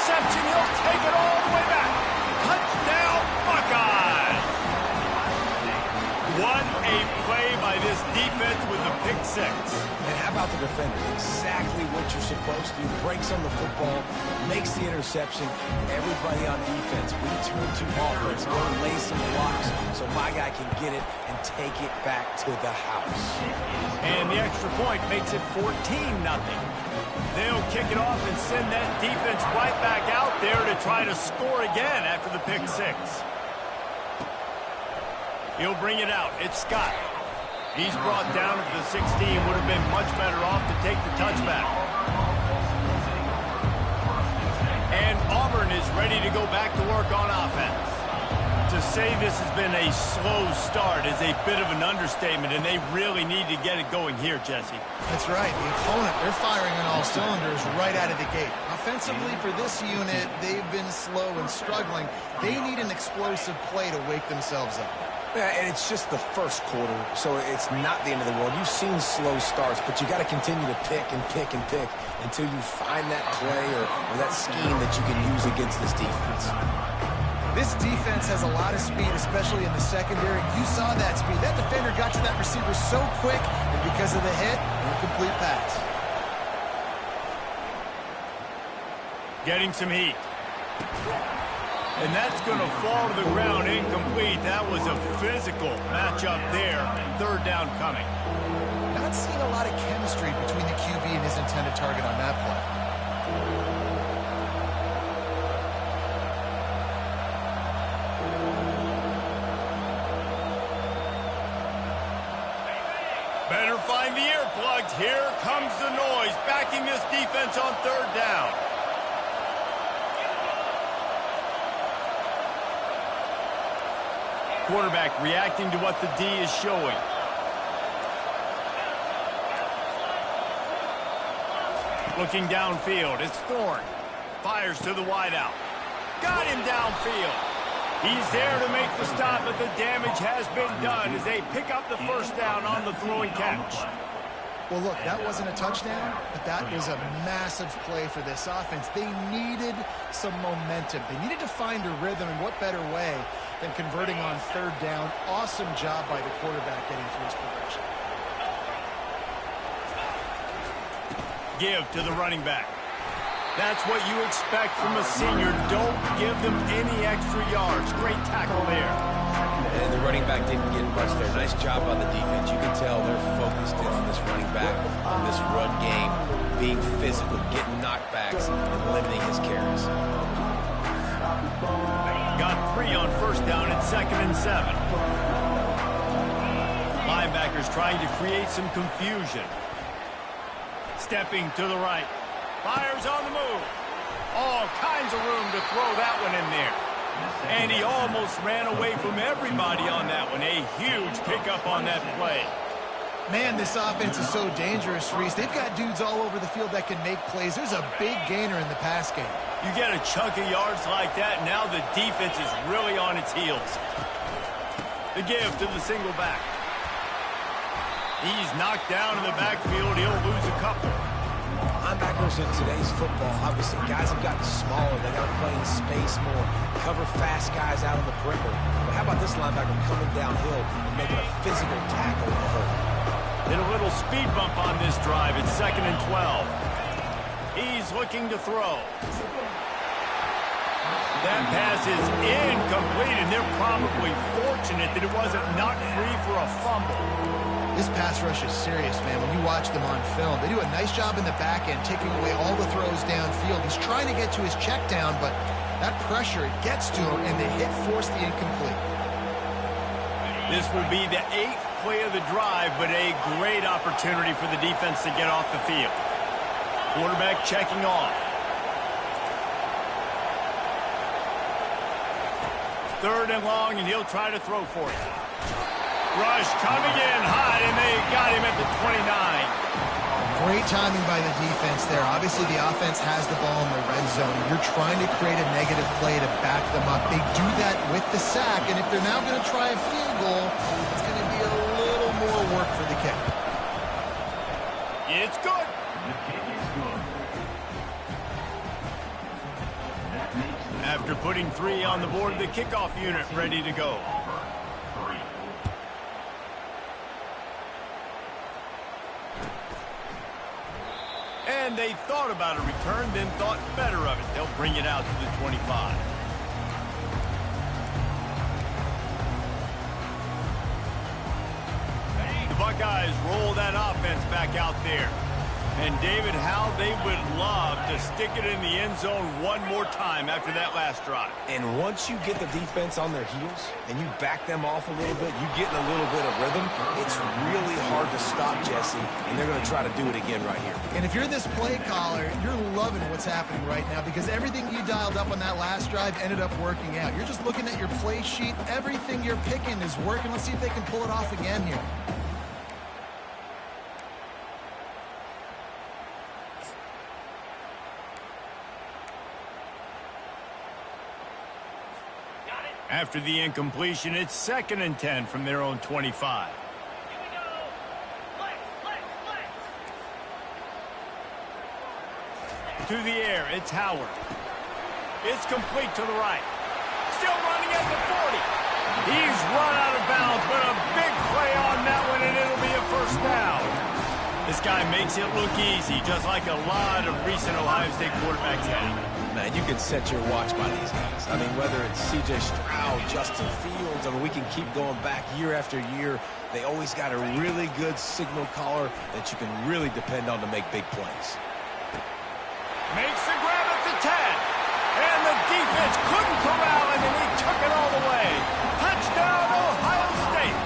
reception. He'll take it all the way back. Touchdown, Buckeyes. What a play by this defense with the pick six. And how about the defender? Exactly what you're supposed to do. Breaks on the football, makes the interception. Everybody on defense, we turn to offense. Go lay some blocks so my guy can get it and take it back to the house. And the extra point makes it 14-0. They'll kick it off and send that defense right back out there to try to score again after the pick six. He'll bring it out. It's Scott. He's brought down at the 16. Would have been much better off to take the touchback. And Auburn is ready to go back to work on offense. To say this has been a slow start is a bit of an understatement, and they really need to get it going here, Jesse. That's right. The opponent, they're firing on all cylinders right out of the gate. Offensively, for this unit, they've been slow and struggling. They need an explosive play to wake themselves up. Yeah, and it's just the first quarter, so it's not the end of the world. You've seen slow starts, but you got to continue to pick and pick and pick until you find that play or that scheme that you can use against this defense. This defense has a lot of speed, especially in the secondary. You saw that speed. That defender got to that receiver so quick, and because of the hit, incomplete pass. Getting some heat. And that's going to fall to the ground incomplete. That was a physical matchup there. Third down coming. Not seeing a lot of chemistry between the QB and his intended target on that play. Better find the earplugs. Here comes the noise, backing this defense on third down. Quarterback reacting to what the D is showing. Looking downfield, it's Thorne. Fires to the wideout. Got him downfield. He's there to make the stop, but the damage has been done as they pick up the first down on the throw and catch. Well, look, that wasn't a touchdown, but that was a massive play for this offense. They needed some momentum. They needed to find a rhythm, and what better way than converting on third down. Awesome job by the quarterback getting through his progression. Give to the running back. That's what you expect from a senior. Don't give them any extra yards. Great tackle there. And the running back didn't get much there. Nice job on the defense. You can tell they're focused in on this running back, on this run game, being physical, getting knockbacks, and limiting his carries. Got 3 on first down at 2nd and 7. Linebackers trying to create some confusion. Stepping to the right. Fires on the move. All kinds of room to throw that one in there. And he almost ran away from everybody on that one. A huge pickup on that play. Man, this offense is so dangerous, Reese. They've got dudes all over the field that can make plays. There's a big gainer in the pass game. You get a chunk of yards like that, now the defense is really on its heels. The give to the single back. He's knocked down in the backfield. He'll lose a couple. Linebackers in today's football, obviously, guys have gotten smaller. They got to play in space more, cover fast guys out on the perimeter. But how about this linebacker coming downhill and making a physical tackle in the hole? Hit a little speed bump on this drive. It's 2nd and 12. He's looking to throw. That pass is incomplete, and they're probably fortunate that it wasn't knocked free for a fumble. This pass rush is serious, man. When you watch them on film, they do a nice job in the back end, taking away all the throws downfield. He's trying to get to his check down, but that pressure, it gets to him, and the hit forced the incomplete. This will be the 8th play of the drive, but a great opportunity for the defense to get off the field. Quarterback checking off. 3rd and long, and he'll try to throw for it. Rush coming in hot, and they got him at the 29. Great timing by the defense there. Obviously, the offense has the ball in the red zone. You're trying to create a negative play to back them up. They do that with the sack, and if they're now going to try a field goal, it's going to be a little more work for the kick. It's good. The kick is good. After putting 3 on the board, the kickoff unit ready to go. And they thought about a return, then thought better of it. They'll bring it out to the 25. The Buckeyes roll that offense back out there. And David, how they would love to stick it in the end zone one more time after that last drive. And once you get the defense on their heels and you back them off a little bit, you get in a little bit of rhythm, it's really hard to stop, Jesse, and they're going to try to do it again right here. And if you're this play caller, you're loving what's happening right now because everything you dialed up on that last drive ended up working out. You're just looking at your play sheet. Everything you're picking is working. Let's see if they can pull it off again here. After the incompletion, it's 2nd and 10 from their own 25. To the air, it's Howard. It's complete to the right. Still running at the 40. He's run out of bounds, but a big play on that one, and it'll be a first down. This guy makes it look easy, just like a lot of recent Ohio State quarterbacks have. Man, you can set your watch by these guys. I mean, whether it's C.J. Stroud, Justin Fields, I mean, we can keep going back year after year. They always got a really good signal caller that you can really depend on to make big plays. Makes the grab at the 10. And the defense couldn't corral him, and he took it all the way. Touchdown, Ohio State.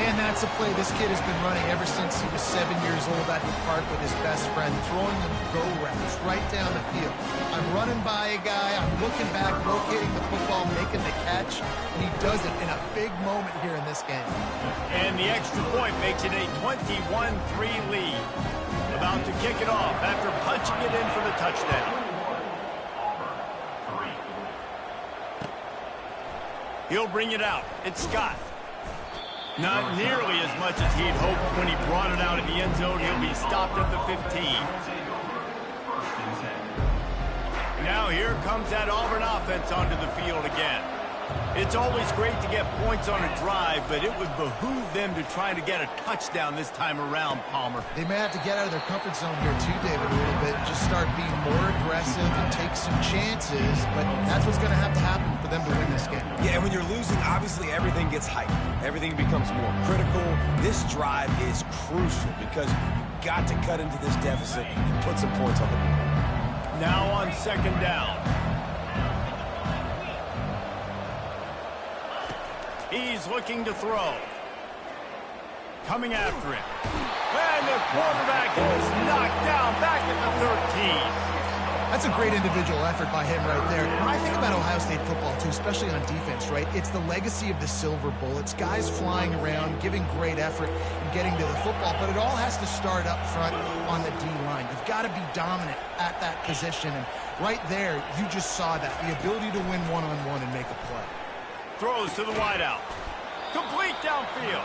Man, that's a play this kid has been running ever since he was 7 years old at the park with his best friend, throwing them go routes right down the field. I'm running by a guy, I'm looking back, locating the football, making the catch, and he does it in a big moment here in this game. And the extra point makes it a 21-3 lead. About to kick it off after punching it in for the touchdown. He'll bring it out. It's Scott. Not nearly as much as he'd hoped when he brought it out in the end zone. He'll be stopped at the 15. Now here comes that Auburn offense onto the field again. It's always great to get points on a drive, but it would behoove them to try to get a touchdown this time around, Palmer. They may have to get out of their comfort zone here too, David, a little bit. Just start being more aggressive and take some chances, but that's what's going to happen for them to win this game. Yeah, and when you're losing, obviously everything gets hyped. Everything becomes more critical. This drive is crucial because you've got to cut into this deficit and put some points on the board. Now on 2nd down. He's looking to throw. Coming after him. And the quarterback is knocked down back at the 13. That's a great individual effort by him right there. When I think about Ohio State football, too, especially on defense, right, it's the legacy of the silver bullets, guys flying around, giving great effort, and getting to the football. But it all has to start up front on the D-line. You've got to be dominant at that position. And right there, you just saw that, the ability to win one-on-one and make a play. Throws to the wideout. Complete downfield.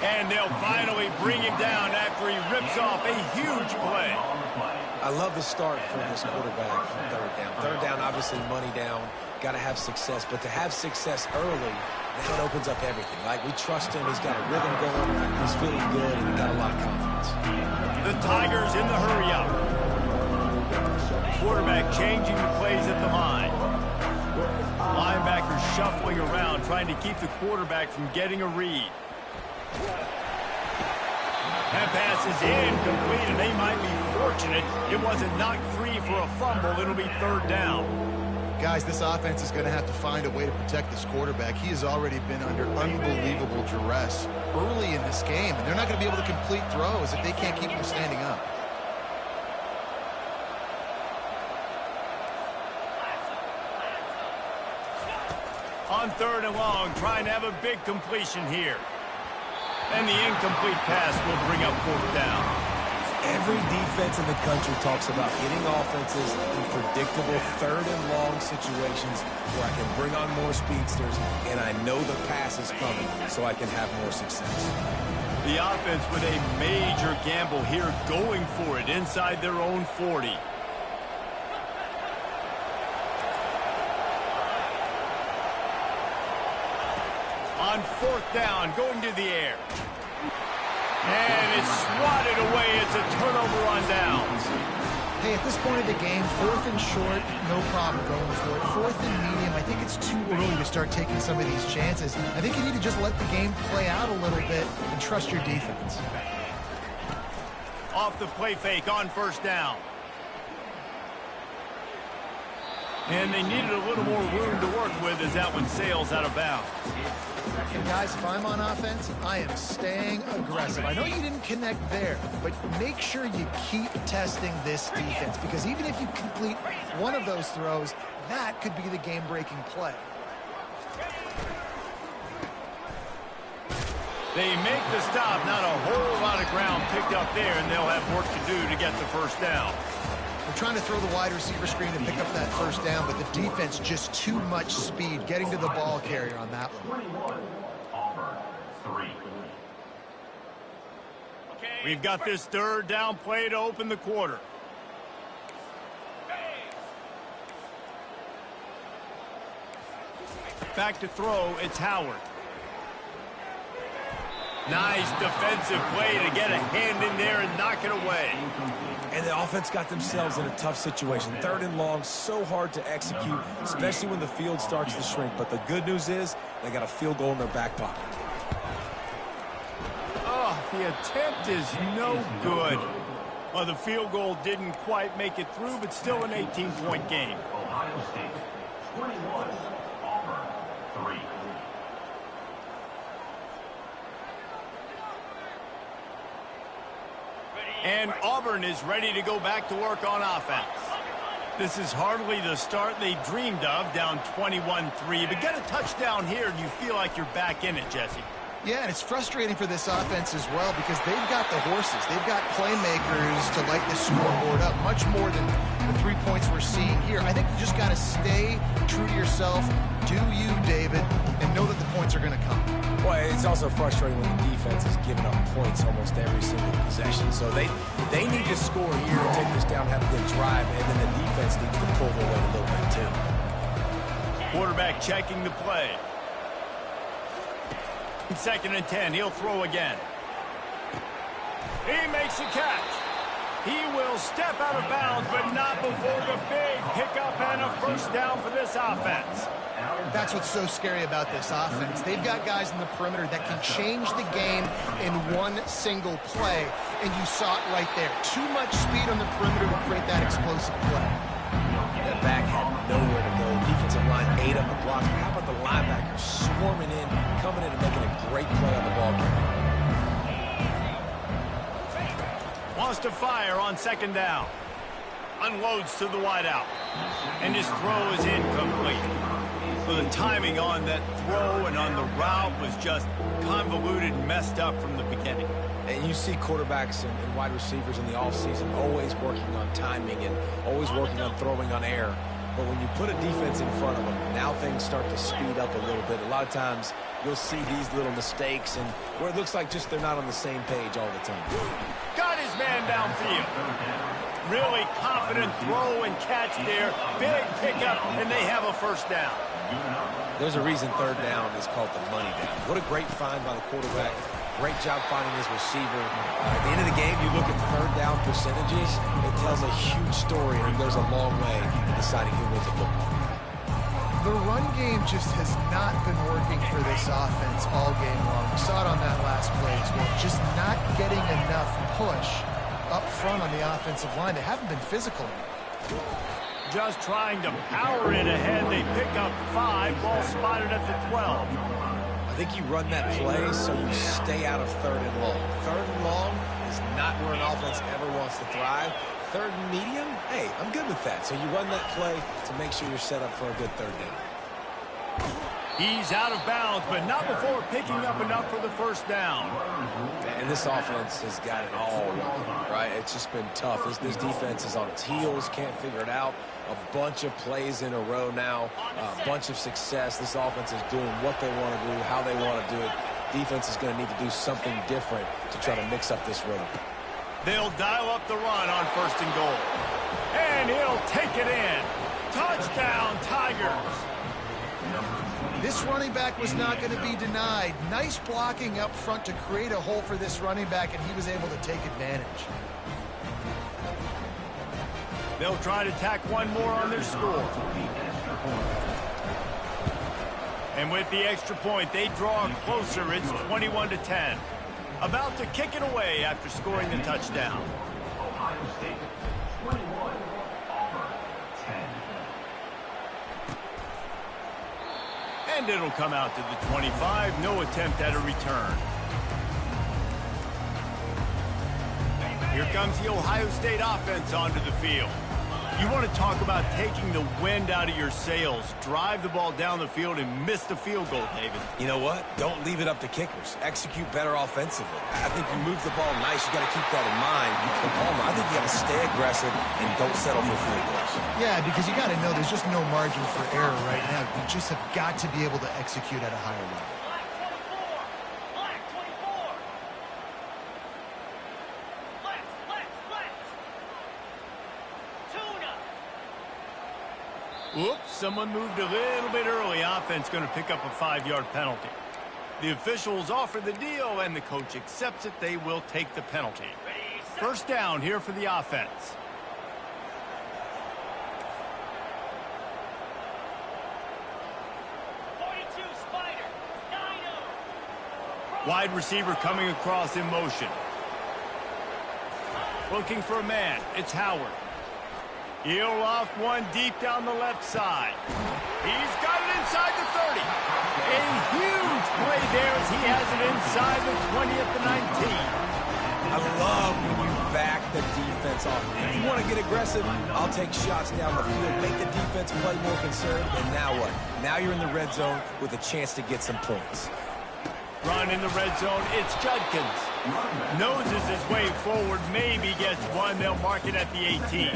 And they'll finally bring him down after he rips off a huge play. I love the start for this quarterback on 3rd down. 3rd down, obviously money down. Got to have success. But to have success early, that opens up everything. Like, we trust him. He's got a rhythm going. He's feeling good, and he's got a lot of confidence. The Tigers in the hurry-up. Quarterback changing the plays at the line. Linebacker shuffling around, trying to keep the quarterback from getting a read. That pass is incomplete, and they might be fortunate it wasn't knocked free for a fumble. It'll be 3rd down. Guys, this offense is going to have to find a way to protect this quarterback. He has already been under unbelievable duress early in this game, and they're not going to be able to complete throws if they can't keep him standing up. On 3rd and long, trying to have a big completion here. And the incomplete pass will bring up 4th down. Every defense in the country talks about getting offenses in predictable 3rd and long situations where I can bring on more speedsters and I know the pass is coming so I can have more success. The offense with a major gamble here, going for it inside their own 40. On 4th down, going to the air. And it's swatted away. It's a turnover on downs. Hey, at this point of the game, 4th and short, no problem going for it. 4th and medium, I think it's too early to start taking some of these chances. I think you need to just let the game play out a little bit and trust your defense. Off the play fake on 1st down. And they needed a little more room to work with as that one sails out of bounds. And guys, if I'm on offense, I am staying aggressive. I know you didn't connect there, but make sure you keep testing this defense, because even if you complete one of those throws, that could be the game-breaking play. They make the stop. Not a whole lot of ground picked up there, and they'll have work to do to get the 1st down. We're trying to throw the wide receiver screen to pick up that 1st down, but the defense just too much speed getting to the ball carrier on that one. 21, Auburn, 3. We've got this 3rd down play to open the quarter. Back to throw, it's Howard. Nice defensive play to get a hand in there and knock it away. And the offense got themselves in a tough situation. 3rd and long, so hard to execute, especially when the field starts to shrink. But the good news is they got a field goal in their back pocket. Oh, the attempt is no good. Well, the field goal didn't quite make it through, but still an 18-point game. Ohio State, 21, Auburn, 3. And Auburn is ready to go back to work on offense. This is hardly the start they dreamed of, down 21-3. But get a touchdown here and you feel like you're back in it, Jesse. Yeah, and it's frustrating for this offense as well, because they've got the horses. They've got playmakers to light the scoreboard up, much more than the 3 points we're seeing here. I think you just got to stay true to yourself, do you, David, and know that the points are going to come. Well, it's also frustrating when the defense is giving up points almost every single possession. So they need to score here and take this down, have a good drive, and then the defense needs to pull their weight a little bit too. Quarterback checking the play. 2nd and 10, he'll throw again. He makes a catch. He will step out of bounds, but not before the big pickup and a 1st down for this offense. That's what's so scary about this offense. They've got guys in the perimeter that can change the game in one single play, and you saw it right there. Too much speed on the perimeter to create that explosive play. That back had nowhere to go. Defensive line ate up the block. How about the linebackers swarming in, coming in and making a great play on the ball carrier? Wants to fire on 2nd down. Unloads to the wideout. And his throw is incomplete. So the timing on that throw and on the route was just convoluted and messed up from the beginning. And you see quarterbacks and wide receivers in the offseason always working on timing and always working on throwing on air. But when you put a defense in front of them, now things start to speed up a little bit. A lot of times you'll see these little mistakes and where it looks like just they're not on the same page all the time. Got his man downfield. Really confident throw and catch there. Big pickup, and they have a 1st down. There's a reason 3rd down is called the money down. What a great find by the quarterback. Great job finding his receiver. At the end of the game, you look at 3rd down percentages. It tells a huge story, and it goes a long way in deciding who wins a football. The run game just has not been working for this offense all game long. We saw it on that last play as well. Just not getting enough push up front on the offensive line. They haven't been physical enough. Just trying to power it ahead. They pick up 5. Ball spotted at the 12. I think you run that play so you stay out of 3rd and long. 3rd and long is not where an offense ever wants to thrive. 3rd and medium, hey, I'm good with that. So you run that play to make sure you're set up for a good 3rd down. He's out of bounds, but not before picking up enough for the 1st down. And this offense has got it all wrong, right? It's just been tough. This defense is on its heels, can't figure it out. A bunch of plays in a row now, a bunch of success. This offense is doing what they want to do, how they want to do it. Defense is going to need to do something different to try to mix up this rhythm. They'll dial up the run on 1st and goal. And he'll take it in. Touchdown, Tigers. This running back was not going to be denied. Nice blocking up front to create a hole for this running back, and he was able to take advantage. They'll try to tack one more on their score. And with the extra point, they draw closer. It's 21-10. About to kick it away after scoring the touchdown. Ohio State 21, Auburn 10. And it'll come out to the 25. No attempt at a return. Here comes the Ohio State offense onto the field. You want to talk about taking the wind out of your sails. Drive the ball down the field and miss the field goal, David. You know what? Don't leave it up to kickers. Execute better offensively. I think you move the ball nice. You got to keep that in mind. But Palmer, I think you got to stay aggressive and don't settle for field goals. Yeah, because you got to know there's just no margin for error right now. You just have got to be able to execute at a higher level. Whoops, someone moved a little bit early. Offense going to pick up a 5-yard penalty. The officials offer the deal, and the coach accepts it. They will take the penalty. First down here for the offense. Wide receiver coming across in motion. Looking for a man. It's Howard. He'll loft one deep down the left side. He's got it inside the 30. A huge play there as he has it inside the 20 at the 19. I love when you back the defense off. If you want to get aggressive, I'll take shots down the field, make the defense play more conservative, and now what? Now you're in the red zone with a chance to get some points. Run in the red zone. It's Judkins. Noses his way forward. Maybe gets one. They'll mark it at the 18.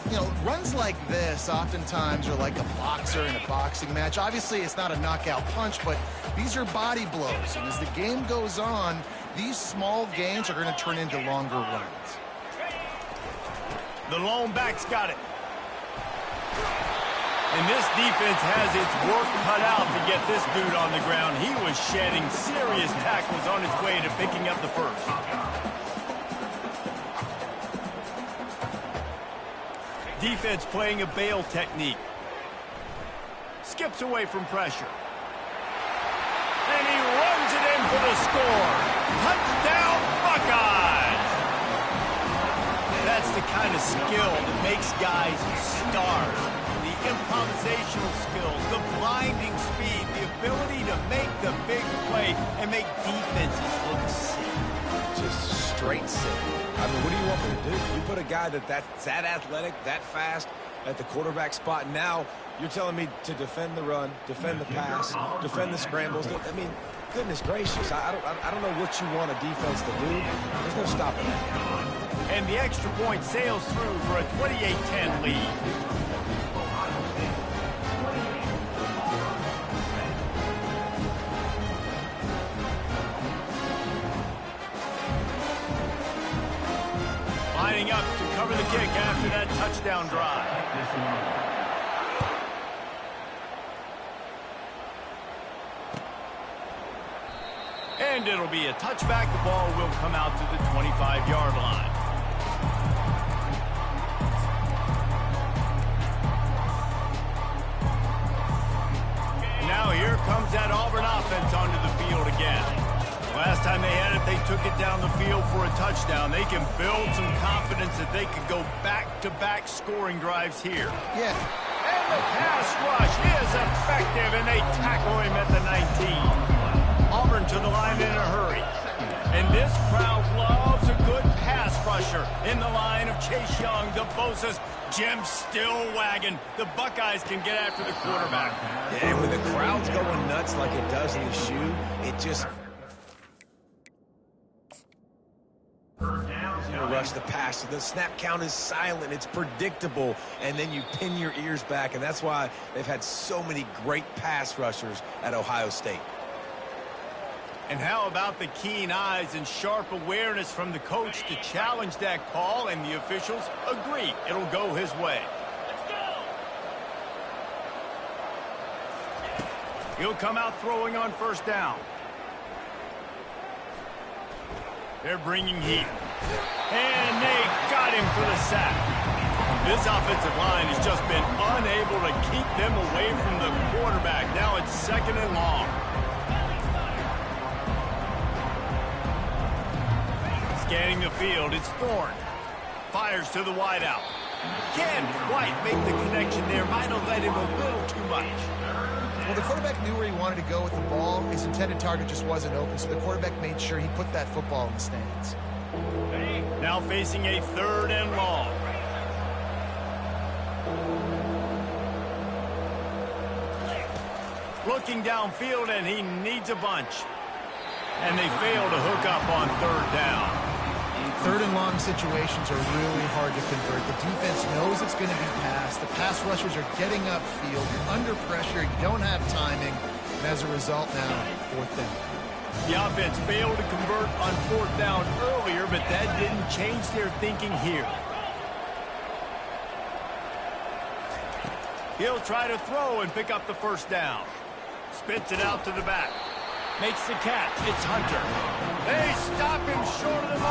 You know, runs like this oftentimes are like a boxer in a boxing match. Obviously, it's not a knockout punch, but these are body blows. And as the game goes on, these small gains are going to turn into longer runs. The lone back's got it. And this defense has its work cut out to get this dude on the ground. He was shedding serious tackles on his way to picking up the first. Defense playing a bail technique. Skips away from pressure. And he runs it in for the score. Touchdown, Buckeyes! That's the kind of skill that makes guys stars. The improvisational skills, the blinding speed, the ability to make the big play and make defenses look sick. Just straight sick. I mean, what do you want me to do? You put a guy that's that athletic, that fast at the quarterback spot. Now you're telling me to defend the run, defend the pass, defend the scrambles. I mean, goodness gracious. I don't know what you want a defense to do. There's no stopping that now. And the extra point sails through for a 28-10 lead. Lining up to cover the kick after that touchdown drive. And it'll be a touchback. The ball will come out to the 25-yard line. Now here comes that Auburn offense onto the field again. Last time they had it, they took it down the field for a touchdown. They can build some confidence that they could go back-to-back scoring drives here. Yeah. And the pass rush is effective, and they tackle him at the 19. Auburn to the line in a hurry. And this crowd loves a good pass rusher in the line of Chase Young, the Bosa's. Jim's still wagging. The Buckeyes can get after the quarterback. Yeah, and when the crowd's going nuts like it does in the shoe, it just... rush the pass. So the snap count is silent. It's predictable. And then you pin your ears back. And that's why they've had so many great pass rushers at Ohio State. And how about the keen eyes and sharp awareness from the coach to challenge that call, and the officials agree it'll go his way. He'll come out throwing on first down. They're bringing heat. And they got him for the sack. This offensive line has just been unable to keep them away from the quarterback. Now it's 2nd and long. Scanning the field, it's Thorne. Fires to the wideout. Can't quite make the connection there. Might have led him a little too much. Well, the quarterback knew where he wanted to go with the ball. His intended target just wasn't open, so the quarterback made sure he put that football in the stands. Now facing a 3rd and long. Looking downfield, and he needs a bunch. And they fail to hook up on 3rd down. 3rd and long situations are really hard to convert. The defense knows it's going to be passed. The pass rushers are getting upfield. You're under pressure. You don't have timing. And as a result now, 4th down. The offense failed to convert on 4th down earlier, but that didn't change their thinking here. He'll try to throw and pick up the 1st down. Spits it out to the back. Makes the catch. It's Hunter. They stop him short of the mark.